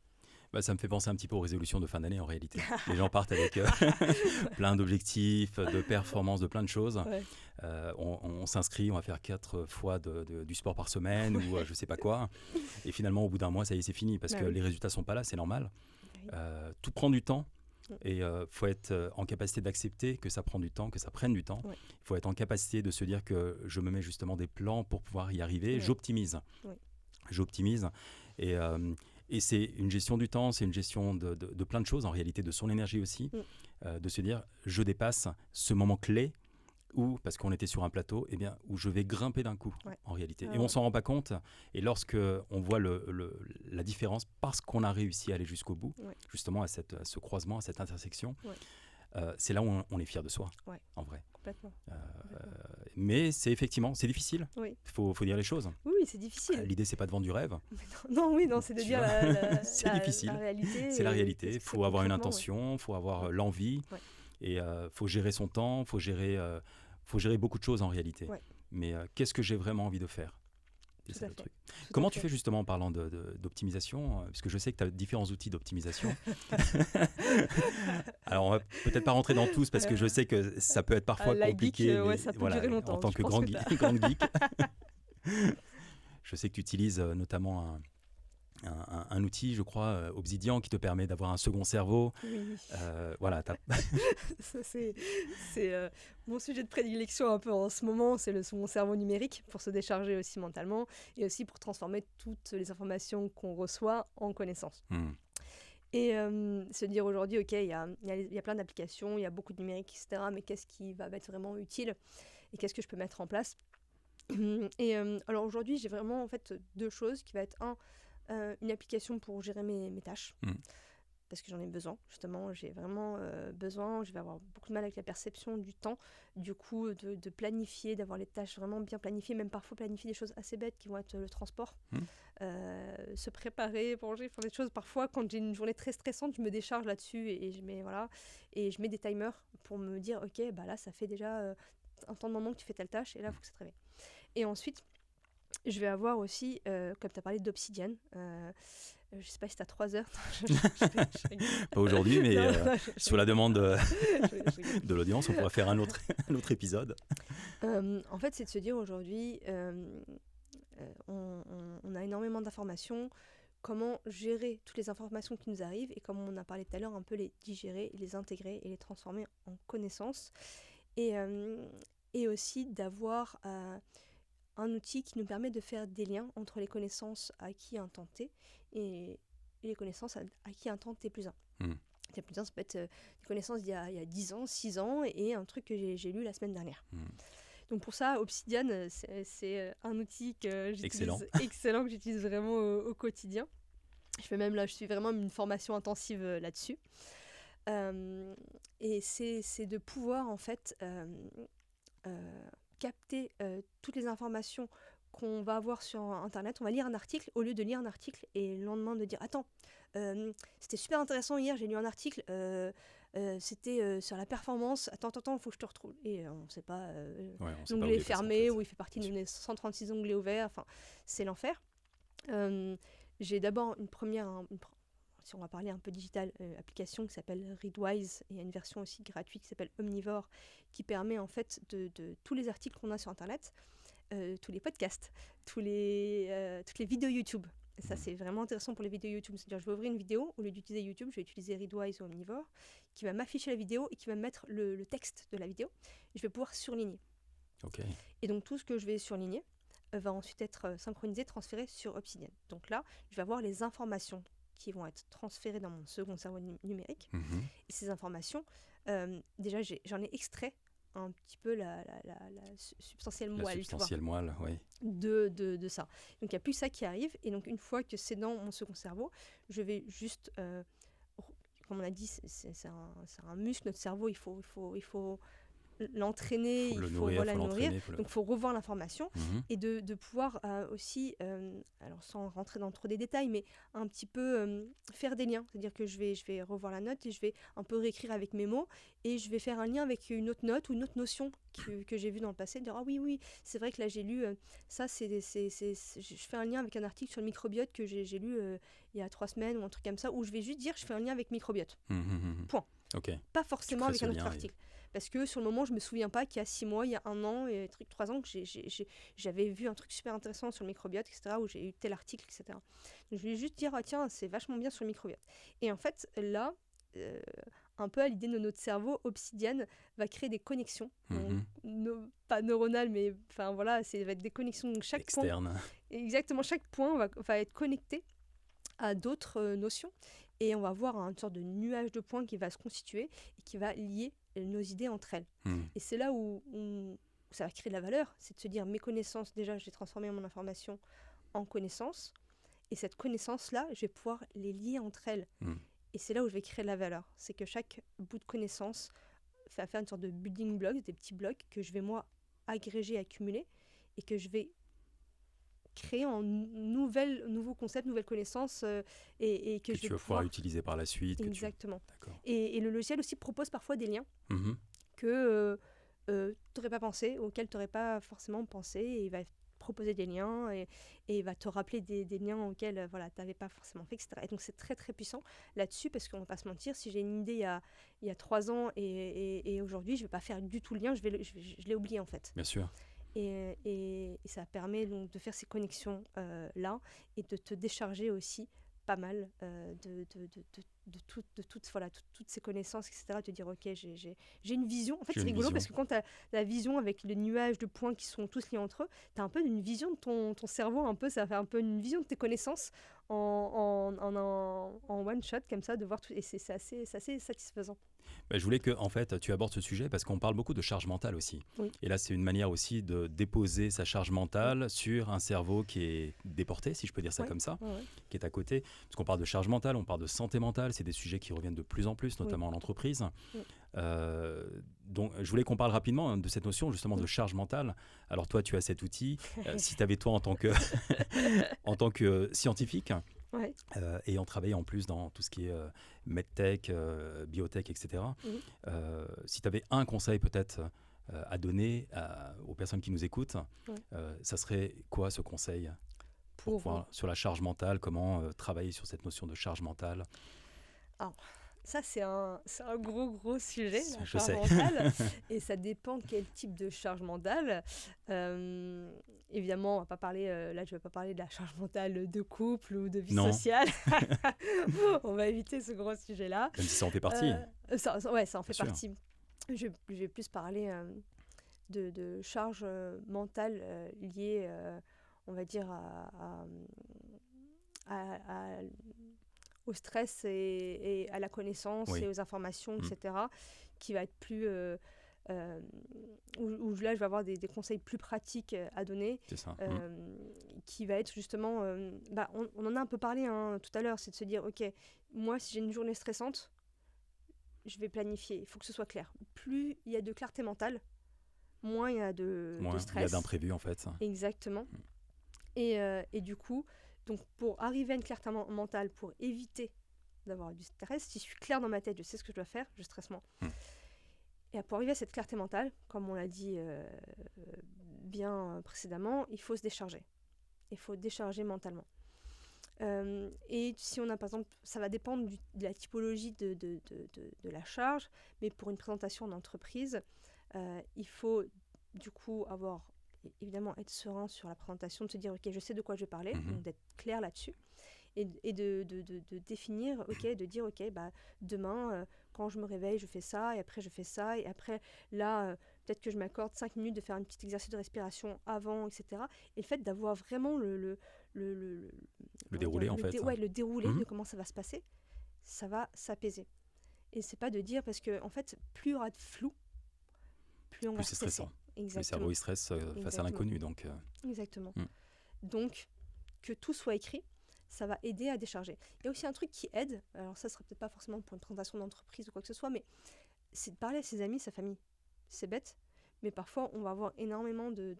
Speaker 1: Ça me fait penser un petit peu aux résolutions de fin d'année en réalité. Les gens partent avec plein d'objectifs, de performances, de plein de choses.
Speaker 2: Ouais.
Speaker 1: On s'inscrit, on va faire 4 fois du sport par semaine ou je sais pas quoi. Et finalement, au bout d'un mois, ça y est, c'est fini parce que les résultats sont pas là, c'est normal.
Speaker 2: Oui.
Speaker 1: Tout prend du temps. Et il faut être en capacité d'accepter que ça prend du temps, que ça prenne du temps. Il faut être en capacité de se dire que je me mets justement des plans pour pouvoir y arriver. J'optimise. J'optimise. Et c'est une gestion du temps, c'est une gestion de plein de choses, en réalité de son énergie aussi, de se dire je dépasse ce moment clé où, parce qu'on était sur un plateau, où je vais grimper d'un coup, en réalité. Et on ne s'en rend pas compte. Et lorsque on voit la différence, parce qu'on a réussi à aller jusqu'au bout, justement à ce croisement, à cette intersection, c'est là où on est fier de soi, en vrai.
Speaker 2: Complètement.
Speaker 1: Mais c'est effectivement, c'est difficile. Il faut dire les choses.
Speaker 2: Oui, c'est difficile.
Speaker 1: L'idée, c'est pas de vendre du rêve.
Speaker 2: Non, c'est de dire
Speaker 1: c'est difficile.
Speaker 2: La réalité.
Speaker 1: C'est la réalité. Il faut avoir une intention, il faut avoir l'envie. Et faut gérer son temps, faut gérer beaucoup de choses en réalité. Mais qu'est-ce que j'ai vraiment envie de faire ? C'est ça le truc. Comment tu fais justement en parlant d'optimisation ? Parce que je sais que tu as différents outils d'optimisation. Alors on va peut-être pas rentrer dans tous parce que je sais que ça peut être parfois compliqué.
Speaker 2: Geek, ça peut durer longtemps.
Speaker 1: En tant que grande geek. Je sais que tu utilises notamment un outil, je crois, Obsidian, qui te permet d'avoir un second cerveau.
Speaker 2: Oui.
Speaker 1: Voilà.
Speaker 2: c'est mon sujet de prédilection un peu en ce moment, c'est mon cerveau numérique pour se décharger aussi mentalement et aussi pour transformer toutes les informations qu'on reçoit en connaissances. Et se dire aujourd'hui, ok, il y a plein d'applications, il y a beaucoup de numérique, etc. Mais qu'est-ce qui va être vraiment utile et qu'est-ce que je peux mettre en place ? Et alors aujourd'hui, j'ai vraiment en fait 2 choses qui va être une application pour gérer mes tâches, parce que j'en ai besoin, justement, j'ai vraiment besoin, je vais avoir beaucoup de mal avec la perception du temps, du coup, de planifier, d'avoir les tâches vraiment bien planifiées, même parfois planifier des choses assez bêtes qui vont être le transport, se préparer, manger, faire des choses. Parfois, quand j'ai une journée très stressante, je me décharge là-dessus et je mets des timers pour me dire, ok, là, ça fait déjà un temps de moment que tu fais telle tâche et là, il faut que ça te réveille. Et ensuite, je vais avoir aussi, comme tu as parlé d'Obsidian, je ne sais pas si tu as 3 heures.
Speaker 1: Pas aujourd'hui, mais sur la demande de l'audience, on pourra faire un autre épisode.
Speaker 2: En fait, c'est de se dire aujourd'hui, on a énormément d'informations. Comment gérer toutes les informations qui nous arrivent et comme on a parlé tout à l'heure, un peu les digérer, les intégrer et les transformer en connaissances. Et aussi d'avoir un outil qui nous permet de faire des liens entre les connaissances acquises à un temps T et les connaissances acquises à un temps T+1. Il y a plus de temps, ça peut être des connaissances il y a 10 ans, 6 ans, et un truc que j'ai lu la semaine dernière. Donc pour ça, Obsidian, c'est un outil que j'utilise excellent, que j'utilise vraiment au quotidien. Je suis vraiment une formation intensive là-dessus. Et c'est de pouvoir en fait capter toutes les informations qu'on va avoir sur Internet. On va lire un article, au lieu de lire un article et le lendemain de dire « Attends, c'était super intéressant hier, j'ai lu un article, c'était sur la performance, attends, il faut que je te retrouve. » Et on ne sait pas, l'onglet est fermé, ou il fait partie de nos 136 onglets ouverts, enfin, c'est l'enfer. J'ai d'abord si on va parler un peu digital, application qui s'appelle Readwise, et il y a une version aussi gratuite qui s'appelle Omnivore, qui permet en fait de tous les articles qu'on a sur Internet, tous les podcasts, toutes les vidéos YouTube. Et ça, c'est vraiment intéressant pour les vidéos YouTube. C'est-à-dire, je vais ouvrir une vidéo, au lieu d'utiliser YouTube, je vais utiliser Readwise ou Omnivore, qui va m'afficher la vidéo et qui va me mettre le texte de la vidéo. Et je vais pouvoir surligner.
Speaker 1: Okay.
Speaker 2: Et donc, tout ce que je vais surligner va ensuite être synchronisé, transféré sur Obsidian. Donc là, je vais avoir les informations qui vont être transférées dans mon second cerveau numérique. Et ces informations, déjà, j'en ai extrait un petit peu la substantielle moelle.
Speaker 1: La substantielle moelle, oui.
Speaker 2: De ça. Donc, il n'y a plus ça qui arrive. Et donc, une fois que c'est dans mon second cerveau, je vais juste, comme on a dit, c'est un muscle, notre cerveau, il faut l'entraîner, il faut le nourrir. Donc, il faut revoir l'information et de pouvoir aussi, alors sans rentrer dans trop des détails, mais un petit peu faire des liens. C'est-à-dire que je vais revoir la note et je vais un peu réécrire avec mes mots et je vais faire un lien avec une autre note ou une autre notion que j'ai vue dans le passé. Dire, ah oui, c'est vrai que là, j'ai lu ça, je fais un lien avec un article sur le microbiote que j'ai lu il y a 3 semaines ou un truc comme ça, où je vais juste dire, je fais un lien avec microbiote. Point.
Speaker 1: Okay.
Speaker 2: Pas forcément avec un autre article. Parce que sur le moment, je ne me souviens pas qu'il y a 6 mois, il y a 1 an, et 3 ans, que j'avais vu un truc super intéressant sur le microbiote, etc., où j'ai eu tel article, etc. Donc, je vais juste dire, ah, tiens, c'est vachement bien sur le microbiote. Et en fait, là, un peu à l'idée de notre cerveau, Obsidian va créer des connexions, pas neuronales, mais enfin voilà, ça va être des connexions. Donc, chaque
Speaker 1: externe.
Speaker 2: Exactement, chaque point va être connecté à d'autres notions. Et on va avoir une sorte de nuage de points qui va se constituer et qui va lier nos idées entre elles. Et c'est là où ça va créer de la valeur, c'est de se dire, mes connaissances, déjà, j'ai transformé mon information en connaissances, et cette connaissance-là, je vais pouvoir les lier entre elles. Et c'est là où je vais créer de la valeur. C'est que chaque bout de connaissance va faire une sorte de building blocks, des petits blocs que je vais, moi, agréger, accumuler, et que je vais créer en nouveaux concepts, nouvelles connaissannes et que je vais
Speaker 1: tu vas pouvoir utiliser par la suite.
Speaker 2: Exactement. Et le logiciel aussi propose parfois des liens que tu n'aurais pas pensé, auxquels tu n'aurais pas forcément pensé, et il va proposer des liens et il va te rappeler des liens auxquels tu n'avais pas forcément fait, etc. Et donc c'est très très puissant là-dessus, parce qu'on ne va pas se mentir, si j'ai une idée il y a 3 ans et aujourd'hui, je ne vais pas faire du tout le lien, je l'ai oublié en fait.
Speaker 1: Bien sûr.
Speaker 2: Et ça permet donc de faire ces connexions là et de te décharger aussi pas mal de toutes ces connaissances, etc. De te dire, ok, j'ai une vision. En fait, c'est rigolo parce que quand tu as la vision avec les nuages de points qui sont tous liés entre eux, tu as un peu une vision de ton cerveau, un peu, ça fait un peu une vision de tes connaissances en one shot, comme ça, de voir tout. Et c'est assez satisfaisant.
Speaker 1: Je voulais que, en fait, tu abordes ce sujet parce qu'on parle beaucoup de charge mentale aussi.
Speaker 2: Oui.
Speaker 1: Et là, c'est une manière aussi de déposer sa charge mentale sur un cerveau qui est déporté, si je peux dire ça comme ça, qui est à côté. Parce qu'on parle de charge mentale, on parle de santé mentale, c'est des sujets qui reviennent de plus en plus, notamment en entreprise. Donc, je voulais qu'on parle rapidement de cette notion justement de charge mentale. Alors toi, tu as cet outil. Si tu avais toi en tant que scientifique, et on travaille en plus dans tout ce qui est medtech, biotech, etc. Si tu avais un conseil peut-être à donner aux personnes qui nous écoutent, ça serait quoi ce conseil sur la charge mentale, comment travailler sur cette notion de charge mentale?
Speaker 2: Alors, ça, c'est un gros sujet, la
Speaker 1: je
Speaker 2: charge
Speaker 1: sais.
Speaker 2: mentale. Et ça dépend quel type de charge mentale. Évidemment, on va pas parler, là, je ne vais pas parler de la charge mentale de couple ou de vie sociale. On va éviter ce gros sujet-là.
Speaker 1: Même si ça en fait partie.
Speaker 2: Ça en fait partie. Je vais plus parler de charge mentale liée, on va dire, au stress et à la connaissance
Speaker 1: Oui.
Speaker 2: et aux informations, etc., qui va être plus... où là, je vais avoir des conseils plus pratiques à donner,
Speaker 1: C'est ça.
Speaker 2: qui va être justement... on en a un peu parlé tout à l'heure, c'est de se dire, OK, moi, si j'ai une journée stressante, je vais planifier. Il faut que ce soit clair. Plus il y a de clarté mentale, moins il y a de
Speaker 1: Moins il y a
Speaker 2: stress.
Speaker 1: d'imprévus, en fait.
Speaker 2: Exactement. Et du coup, donc pour arriver à une clarté mentale, pour éviter d'avoir du stress, si je suis claire dans ma tête, je sais ce que je dois faire, je stresse moins. Et pour arriver à cette clarté mentale, comme on l'a dit bien précédemment, il faut se décharger. Il faut décharger mentalement. Et si on a, par exemple, ça va dépendre de la typologie de la charge, mais pour une présentation d'entreprise, il faut du coup évidemment être serein sur la présentation, de se dire, ok, je sais de quoi je vais parler, donc d'être clair là-dessus, et de définir, de dire, ok, demain, quand je me réveille, je fais ça, et après je fais ça, et après, là, peut-être que je m'accorde 5 minutes de faire un petit exercice de respiration avant, etc. Et le fait d'avoir vraiment le
Speaker 1: déroulé, en fait.
Speaker 2: Le déroulé de comment ça va se passer, ça va s'apaiser. Et c'est pas de dire, parce que, en fait, plus il y aura de flou, plus on va
Speaker 1: c'est
Speaker 2: stresser.
Speaker 1: stressant.
Speaker 2: Exactement.
Speaker 1: Le cerveau, il stresse face à l'inconnu. Donc,
Speaker 2: Exactement. Donc, que tout soit écrit, ça va aider à décharger. Il y a aussi un truc qui aide, alors ça sera peut-être pas forcément pour une présentation d'entreprise ou quoi que ce soit, mais c'est de parler à ses amis, sa famille. C'est bête, mais parfois on va avoir énormément de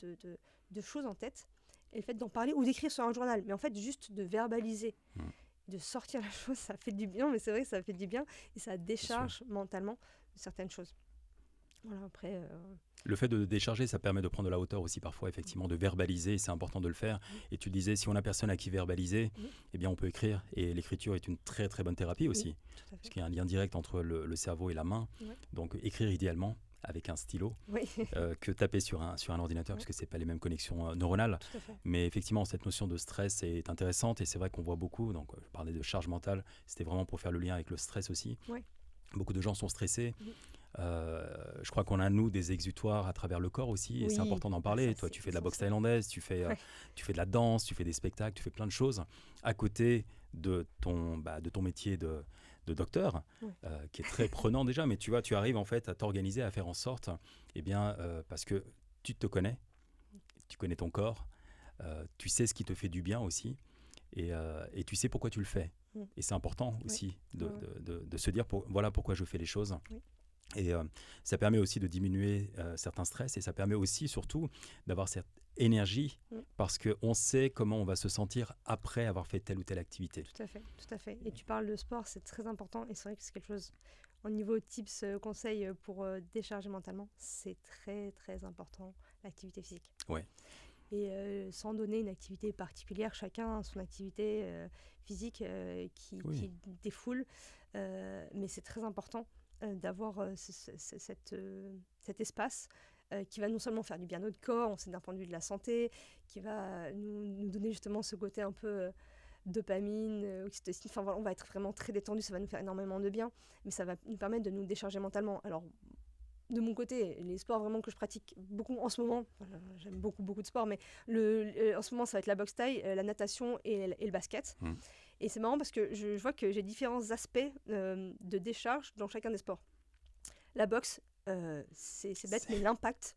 Speaker 2: choses en tête, et le fait d'en parler ou d'écrire sur un journal, mais en fait juste de verbaliser, de sortir la chose, ça fait du bien, mais c'est vrai que ça fait du bien, et ça décharge mentalement de certaines choses. Voilà, après...
Speaker 1: Le fait de décharger, ça permet de prendre de la hauteur aussi parfois, effectivement, de verbaliser, et c'est important de le faire. Et tu disais, si on n'a personne à qui verbaliser, eh bien on peut écrire, et l'écriture est une très très bonne thérapie aussi, parce qu'il y a un lien direct entre le cerveau et la main. Donc écrire idéalement avec un stylo, que taper sur un ordinateur, parce que c'est pas les mêmes connexions neuronales. Mais effectivement, cette notion de stress est intéressante, et c'est vrai qu'on voit beaucoup, donc je parlais de charge mentale, c'était vraiment pour faire le lien avec le stress aussi. Beaucoup de gens sont stressés. Je crois qu'on a, nous, des exutoires à travers le corps aussi, et c'est important d'en parler. Toi, tu fais de la boxe thaïlandaise, tu fais de la danse, tu fais des spectacles, tu fais plein de choses à côté de ton métier de docteur, qui est très prenant déjà, mais tu vois, tu arrives en fait à t'organiser, à faire en sorte, parce que tu te connais, tu connais ton corps, tu sais ce qui te fait du bien aussi, et tu sais pourquoi tu le fais. Et c'est important aussi de se dire, voilà pourquoi je fais les choses. Et ça permet aussi de diminuer certains stress, et ça permet aussi surtout d'avoir cette énergie parce qu'on sait comment on va se sentir après avoir fait telle ou telle activité.
Speaker 2: Tout à fait. Et tu parles de sport, c'est très important, et c'est vrai que c'est quelque chose, au niveau tips, conseils pour décharger mentalement, c'est très très important, l'activité physique. Et sans donner une activité particulière, chacun a son activité physique qui défoule, mais c'est très important d'avoir cet espace qui va non seulement faire du bien à notre corps, on sait d'un point de vue de la santé, qui va nous donner justement ce côté un peu dopamine, oxytocine, enfin voilà, on va être vraiment très détendu, ça va nous faire énormément de bien, mais ça va nous permettre de nous décharger mentalement. Alors, de mon côté, les sports vraiment que je pratique beaucoup en ce moment, j'aime beaucoup de sports, mais en ce moment ça va être la boxe thaï, la natation et le basket. Et c'est marrant parce que je vois que j'ai différents aspects de décharge dans chacun des sports. La boxe, c'est bête, mais l'impact,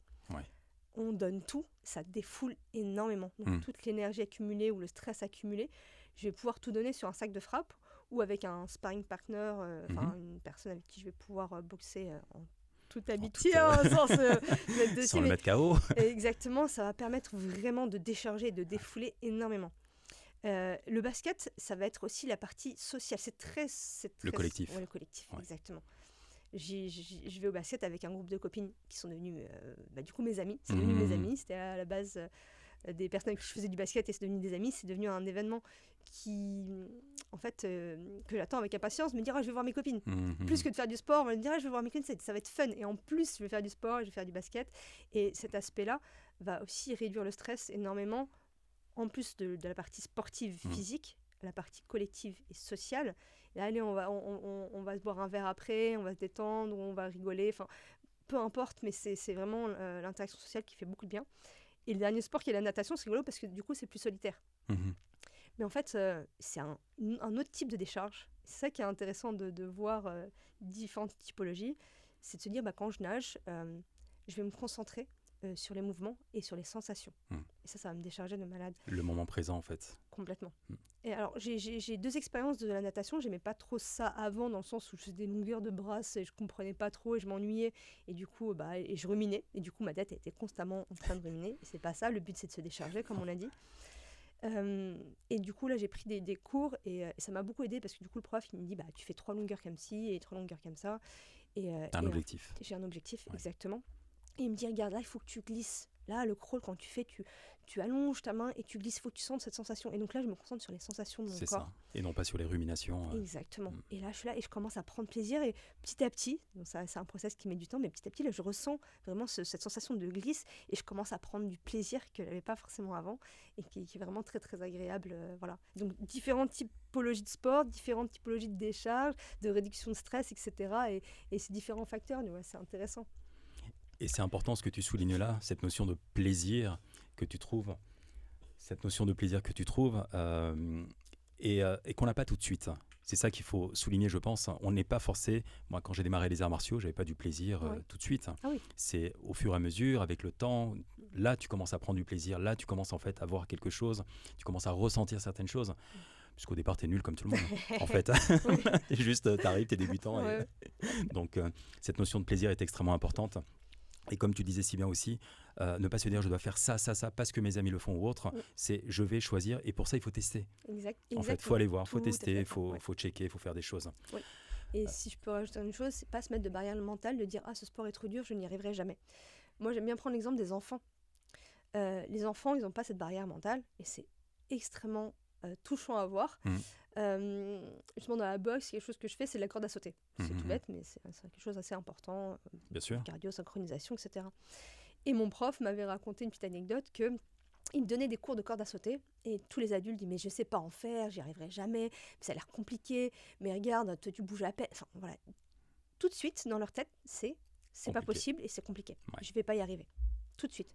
Speaker 2: on donne tout, ça défoule énormément. Donc toute l'énergie accumulée ou le stress accumulé, je vais pouvoir tout donner sur un sac de frappe ou avec un sparring partner, une personne avec qui je vais pouvoir boxer en toute amitié, sans se mettre dessus.
Speaker 1: Sans le mettre KO.
Speaker 2: Exactement, ça va permettre vraiment de décharger et de défouler énormément. Le basket, ça va être aussi la partie sociale. C'est très
Speaker 1: le collectif.
Speaker 2: Le collectif, exactement. Je vais au basket avec un groupe de copines qui sont devenues du coup mes amies. C'est devenu mes amies. C'était à la base des personnes avec qui je faisais du basket, et c'est devenu des amis. C'est devenu un événement qui, en fait, que j'attends avec impatience. Me dire, je vais voir mes copines. Plus que de faire du sport, me dire, je vais voir mes copines, ça va être fun. Et en plus, je vais faire du sport, je vais faire du basket. Et cet aspect-là va aussi réduire le stress énormément. En plus de la partie sportive physique, la partie collective et sociale. Et allez, on va se boire un verre après, on va se détendre, on va rigoler, enfin, peu importe, mais c'est vraiment l'interaction sociale qui fait beaucoup de bien. Et le dernier sport qui est la natation, c'est rigolo parce que du coup, c'est plus solitaire. Mais en fait, c'est un autre type de décharge. C'est ça qui est intéressant de voir différentes typologies. C'est de se dire, quand je nage, je vais me concentrer sur les mouvements et sur les sensations. Et ça va me décharger de malade.
Speaker 1: Le moment présent, en fait.
Speaker 2: Complètement. Et alors, j'ai 2 expériences de la natation. J'aimais pas trop ça avant, dans le sens où je faisais des longueurs de brasse et je comprenais pas trop et je m'ennuyais. Et du coup, et je ruminais. Et du coup, ma tête était constamment en train de ruminer. Et c'est pas ça. Le but, c'est de se décharger, comme on l'a dit. Et du coup, là, j'ai pris des cours et ça m'a beaucoup aidé parce que du coup, le prof, il me dit, tu fais 3 longueurs comme ci et 3 longueurs comme ça.
Speaker 1: T'as un objectif.
Speaker 2: J'ai un objectif, exactement. Et il me dit, regarde, là, il faut que tu glisses. Là, le crawl, quand tu fais, tu allonges ta main et tu glisses. Il faut que tu sentes cette sensation. Et donc là, je me concentre sur les sensations de mon corps.
Speaker 1: C'est ça. Et non pas sur les ruminations.
Speaker 2: Exactement. Et là, je suis là et je commence à prendre plaisir. Et petit à petit, donc ça, c'est un process qui met du temps, mais petit à petit, là, je ressens vraiment cette sensation de glisse. Et je commence à prendre du plaisir que je n'avais pas forcément avant. Et qui est vraiment très, très agréable. Voilà. Donc, différentes typologies de sport, différentes typologies de décharge, de réduction de stress, etc. Et ces différents facteurs, c'est intéressant.
Speaker 1: Et c'est important ce que tu soulignes là, cette notion de plaisir que tu trouves, et qu'on n'a pas tout de suite. C'est ça qu'il faut souligner, je pense. On n'est pas forcé. Moi, quand j'ai démarré les arts martiaux, j'avais pas du plaisir tout de suite.
Speaker 2: Ah oui.
Speaker 1: C'est au fur et à mesure, avec le temps. Là, tu commences à prendre du plaisir. Là, tu commences en fait à voir quelque chose. Tu commences à ressentir certaines choses. Puisqu'au départ, tu es nul comme tout le monde, en fait. Juste, tu arrives, tu es débutant.
Speaker 2: Ouais.
Speaker 1: Donc, cette notion de plaisir est extrêmement importante. Et comme tu disais si bien aussi, ne pas se dire je dois faire ça, parce que mes amis le font ou autre, c'est je vais choisir et pour ça il faut tester. En fait, il faut aller voir, il faut tester, il faut checker, il faut faire des choses.
Speaker 2: Oui. Et si je peux rajouter une chose, c'est pas se mettre de barrière mentale, de dire ce sport est trop dur, je n'y arriverai jamais. Moi j'aime bien prendre l'exemple des enfants. Les enfants, ils n'ont pas cette barrière mentale et c'est extrêmement touchant à voir. Justement dans la boxe, quelque chose que je fais, c'est de la corde à sauter. C'est tout bête, mais c'est quelque chose d'assez important.
Speaker 1: Bien sûr.
Speaker 2: Cardio, synchronisation, etc. Et mon prof m'avait raconté une petite anecdote que il me donnait des cours de corde à sauter et tous les adultes disent mais je sais pas en faire, j'y arriverai jamais, ça a l'air compliqué, mais regarde, tu bouges à peine. Enfin voilà, tout de suite dans leur tête c'est pas possible et c'est compliqué. Ouais. Je vais pas y arriver. Tout de suite.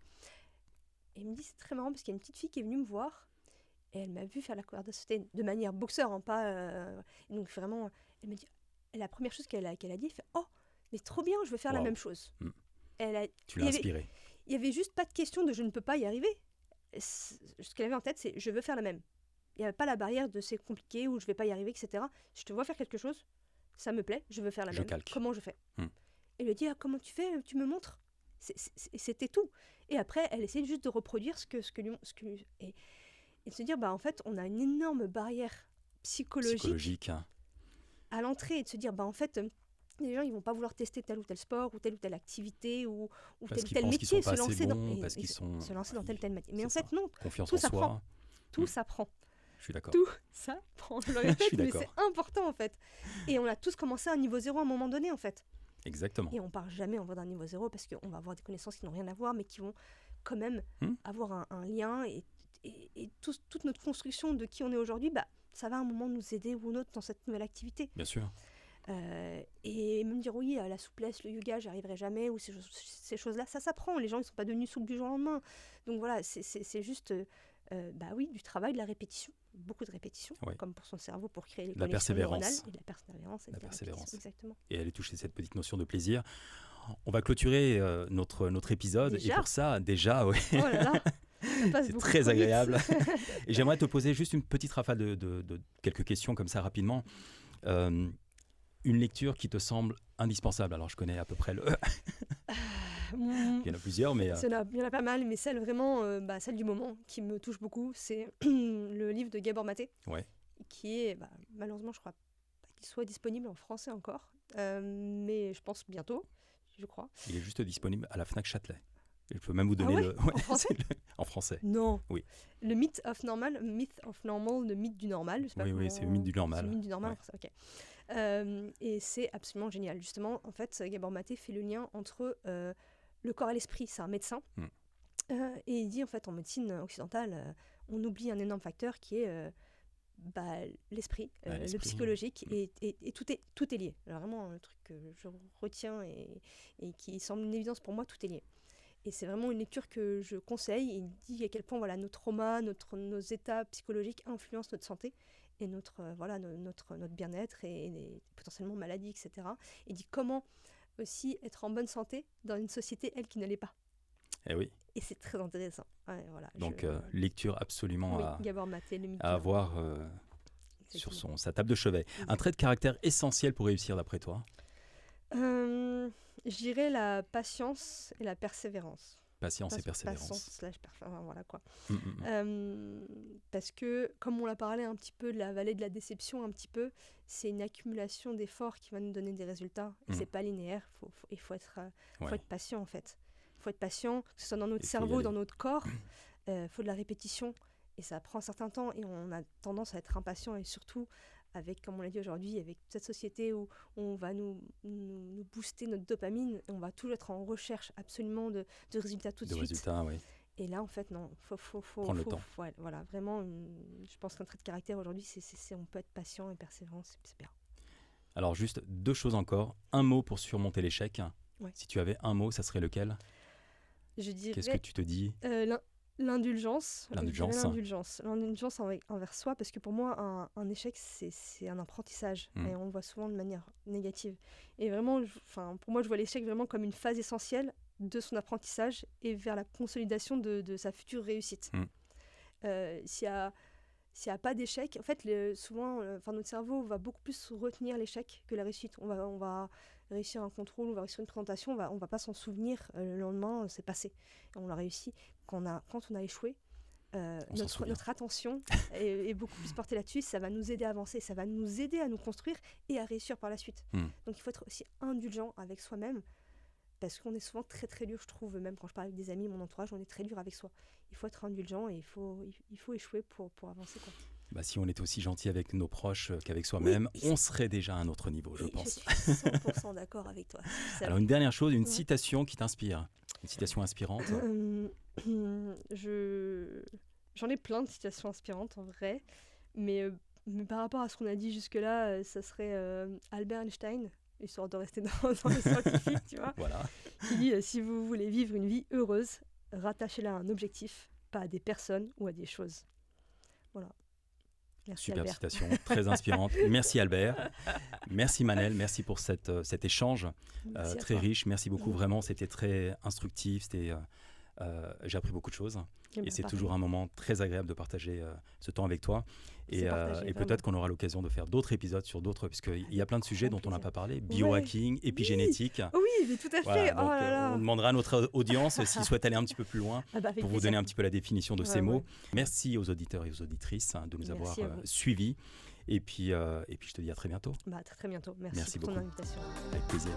Speaker 2: Et il me dit c'est très marrant parce qu'il y a une petite fille qui est venue me voir. Et elle m'a vu faire la corde à sauter de manière boxeur, pas. Donc vraiment, elle me dit, la première chose qu'elle a dit, elle fait mais trop bien, je veux faire la même chose.
Speaker 1: Tu l'as inspirée.
Speaker 2: Il y avait juste pas de question de je ne peux pas y arriver. Ce qu'elle avait en tête, c'est je veux faire la même. Il n'y avait pas la barrière de c'est compliqué ou je vais pas y arriver, etc. Je te vois faire quelque chose, ça me plaît, je veux faire la même.
Speaker 1: Calque.
Speaker 2: Comment je fais Elle lui dit comment tu fais, tu me montres. C'était tout. Et après, elle essayait juste de reproduire et de se dire, en fait, on a une énorme barrière psychologique à l'entrée et de se dire, en fait, les gens, ils vont pas vouloir tester tel ou tel sport ou telle activité ou tel ou tel métier, se lancer dans tel ou tel métier. Mais en fait, non,
Speaker 1: tout s'apprend.
Speaker 2: Tout s'apprend.
Speaker 1: Je suis d'accord.
Speaker 2: Tout s'apprend. Je le répète, mais c'est important, en fait. Et on a tous commencé à un niveau 0 à un moment donné, en fait.
Speaker 1: Exactement.
Speaker 2: Et on part jamais d'un niveau 0 parce qu'on va avoir des connaissances qui n'ont rien à voir, mais qui vont quand même avoir un lien et toute notre construction de qui on est aujourd'hui, ça va à un moment nous aider ou un autre dans cette nouvelle activité.
Speaker 1: Bien sûr.
Speaker 2: Et me dire oui, la souplesse, le yoga, j'y arriverai jamais, ou ces choses-là, ça s'apprend. Les gens, ils ne sont pas devenus souples du jour au lendemain. Donc voilà, c'est juste du travail, de la répétition, beaucoup de répétition, comme pour son cerveau, pour créer les connexions neuronales. Et de la persévérance. Et de la persévérance. Exactement.
Speaker 1: Et aller toucher cette petite notion de plaisir. On va clôturer notre épisode.
Speaker 2: Déjà ?
Speaker 1: Et pour ça, déjà, oui.
Speaker 2: Oh là là.
Speaker 1: C'est très agréable. Et j'aimerais te poser juste une petite rafale de quelques questions comme ça rapidement. Une lecture qui te semble indispensable. Alors je connais à peu près le... Il y en a plusieurs, mais...
Speaker 2: Il y en a pas mal, mais celle vraiment, celle du moment qui me touche beaucoup, c'est le livre de Gabor Maté, qui est, malheureusement, je crois pas qu'il soit disponible en français encore, mais je pense bientôt, je crois.
Speaker 1: Il est juste disponible à la Fnac Châtelet. Je peux même vous donner
Speaker 2: en français
Speaker 1: en français.
Speaker 2: Non.
Speaker 1: Oui.
Speaker 2: Le Myth of Normal, le mythe du normal. Je sais pas
Speaker 1: oui, c'est le mythe du normal.
Speaker 2: C'est le mythe du normal, ok. Et c'est absolument génial. Justement, en fait, Gabor Maté fait le lien entre le corps et l'esprit. C'est un médecin. Et il dit, en fait, en médecine occidentale, on oublie un énorme facteur qui est l'esprit, le psychologique, et tout est lié. Alors, vraiment, le truc que je retiens et qui semble une évidence pour moi, tout est lié. Et c'est vraiment une lecture que je conseille. Il dit à quel point voilà, nos traumas, nos états psychologiques influencent notre santé et notre bien-être et potentiellement maladie, etc. Il dit comment aussi être en bonne santé dans une société, elle, qui ne l'est pas.
Speaker 1: Eh oui.
Speaker 2: Et c'est très intéressant. Ouais, voilà,
Speaker 1: Donc, lecture absolument
Speaker 2: oui, Gabor Maté, le mythe
Speaker 1: à avoir sur sa table de chevet. Un trait de caractère essentiel pour réussir, d'après toi?
Speaker 2: Je dirais la patience et la persévérance.
Speaker 1: Patience et persévérance.
Speaker 2: Enfin, voilà quoi. Parce que, comme on l'a parlé un petit peu de la vallée de la déception, un petit peu, c'est une accumulation d'efforts qui va nous donner des résultats. Et c'est pas linéaire. Il faut être patient en fait. Il faut être patient, que ce soit dans notre cerveau, dans notre corps. Il faut de la répétition. Et ça prend un certain temps. Et on a tendance à être impatient. Et surtout, avec, comme on l'a dit aujourd'hui, avec cette société où on va nous booster notre dopamine. Et on va toujours être en recherche absolument de résultats tout de suite.
Speaker 1: Résultats, oui.
Speaker 2: Et là, en fait, non. Faut
Speaker 1: prendre le temps.
Speaker 2: Voilà, vraiment, je pense qu'un trait de caractère aujourd'hui, c'est on peut être patient et persévérant. C'est bien.
Speaker 1: Alors, juste 2 choses encore. Un mot pour surmonter l'échec. Ouais. Si tu avais un mot, ça serait lequel?
Speaker 2: Je dirais...
Speaker 1: Qu'est-ce que tu te dis?
Speaker 2: L'indulgence.
Speaker 1: L'indulgence
Speaker 2: envers soi, parce que pour moi, un échec, c'est un apprentissage. Et on le voit souvent de manière négative. Et vraiment, pour moi, je vois l'échec vraiment comme une phase essentielle de son apprentissage et vers la consolidation de sa future réussite. S'il n'y a pas d'échec, en fait, souvent, notre cerveau va beaucoup plus retenir l'échec que la réussite. On va réussir un contrôle, on va réussir une présentation, on va pas s'en souvenir le lendemain, c'est passé. Et on l'a réussi. Quand on a échoué, notre attention est beaucoup plus portée là-dessus. Ça va nous aider à avancer, ça va nous aider à nous construire et à réussir par la suite. Donc il faut être aussi indulgent avec soi-même, parce qu'on est souvent très très dur, je trouve, même quand je parle avec des amis, mon entourage, on est très dur avec soi. Il faut être indulgent et il faut échouer pour avancer, quoi.
Speaker 1: Si on était aussi gentil avec nos proches qu'avec soi-même, on serait déjà à un autre niveau, je pense.
Speaker 2: Je suis 100% d'accord avec toi.
Speaker 1: Alors, une dernière chose, une citation qui t'inspire, une citation inspirante.
Speaker 2: J'en ai plein de citations inspirantes, en vrai, mais par rapport à ce qu'on a dit jusque-là, ça serait Albert Einstein, histoire de rester dans le scientifique, tu vois,
Speaker 1: voilà.
Speaker 2: Qui dit si vous voulez vivre une vie heureuse, rattachez-la à un objectif, pas à des personnes ou à des choses. Voilà. Merci,
Speaker 1: Super
Speaker 2: Albert.
Speaker 1: citation, très inspirante. Merci Albert, merci Manel, merci pour cet échange très riche. Merci beaucoup, vraiment, c'était très instructif, j'ai appris beaucoup de choses. Et c'est toujours un moment très agréable de partager ce temps avec toi. Et peut-être qu'on aura l'occasion de faire d'autres épisodes sur d'autres, puisqu'il y a plein de sujets dont on n'a pas parlé. Biohacking, épigénétique.
Speaker 2: Oui, mais tout à fait.
Speaker 1: Voilà, on demandera à notre audience s'ils souhaitent aller un petit peu plus loin pour vous donner un petit peu la définition de ces mots. Merci aux auditeurs et aux auditrices de nous avoir suivis. Et puis je te dis à très bientôt.
Speaker 2: Très bientôt. Merci pour ton invitation.
Speaker 1: Avec plaisir.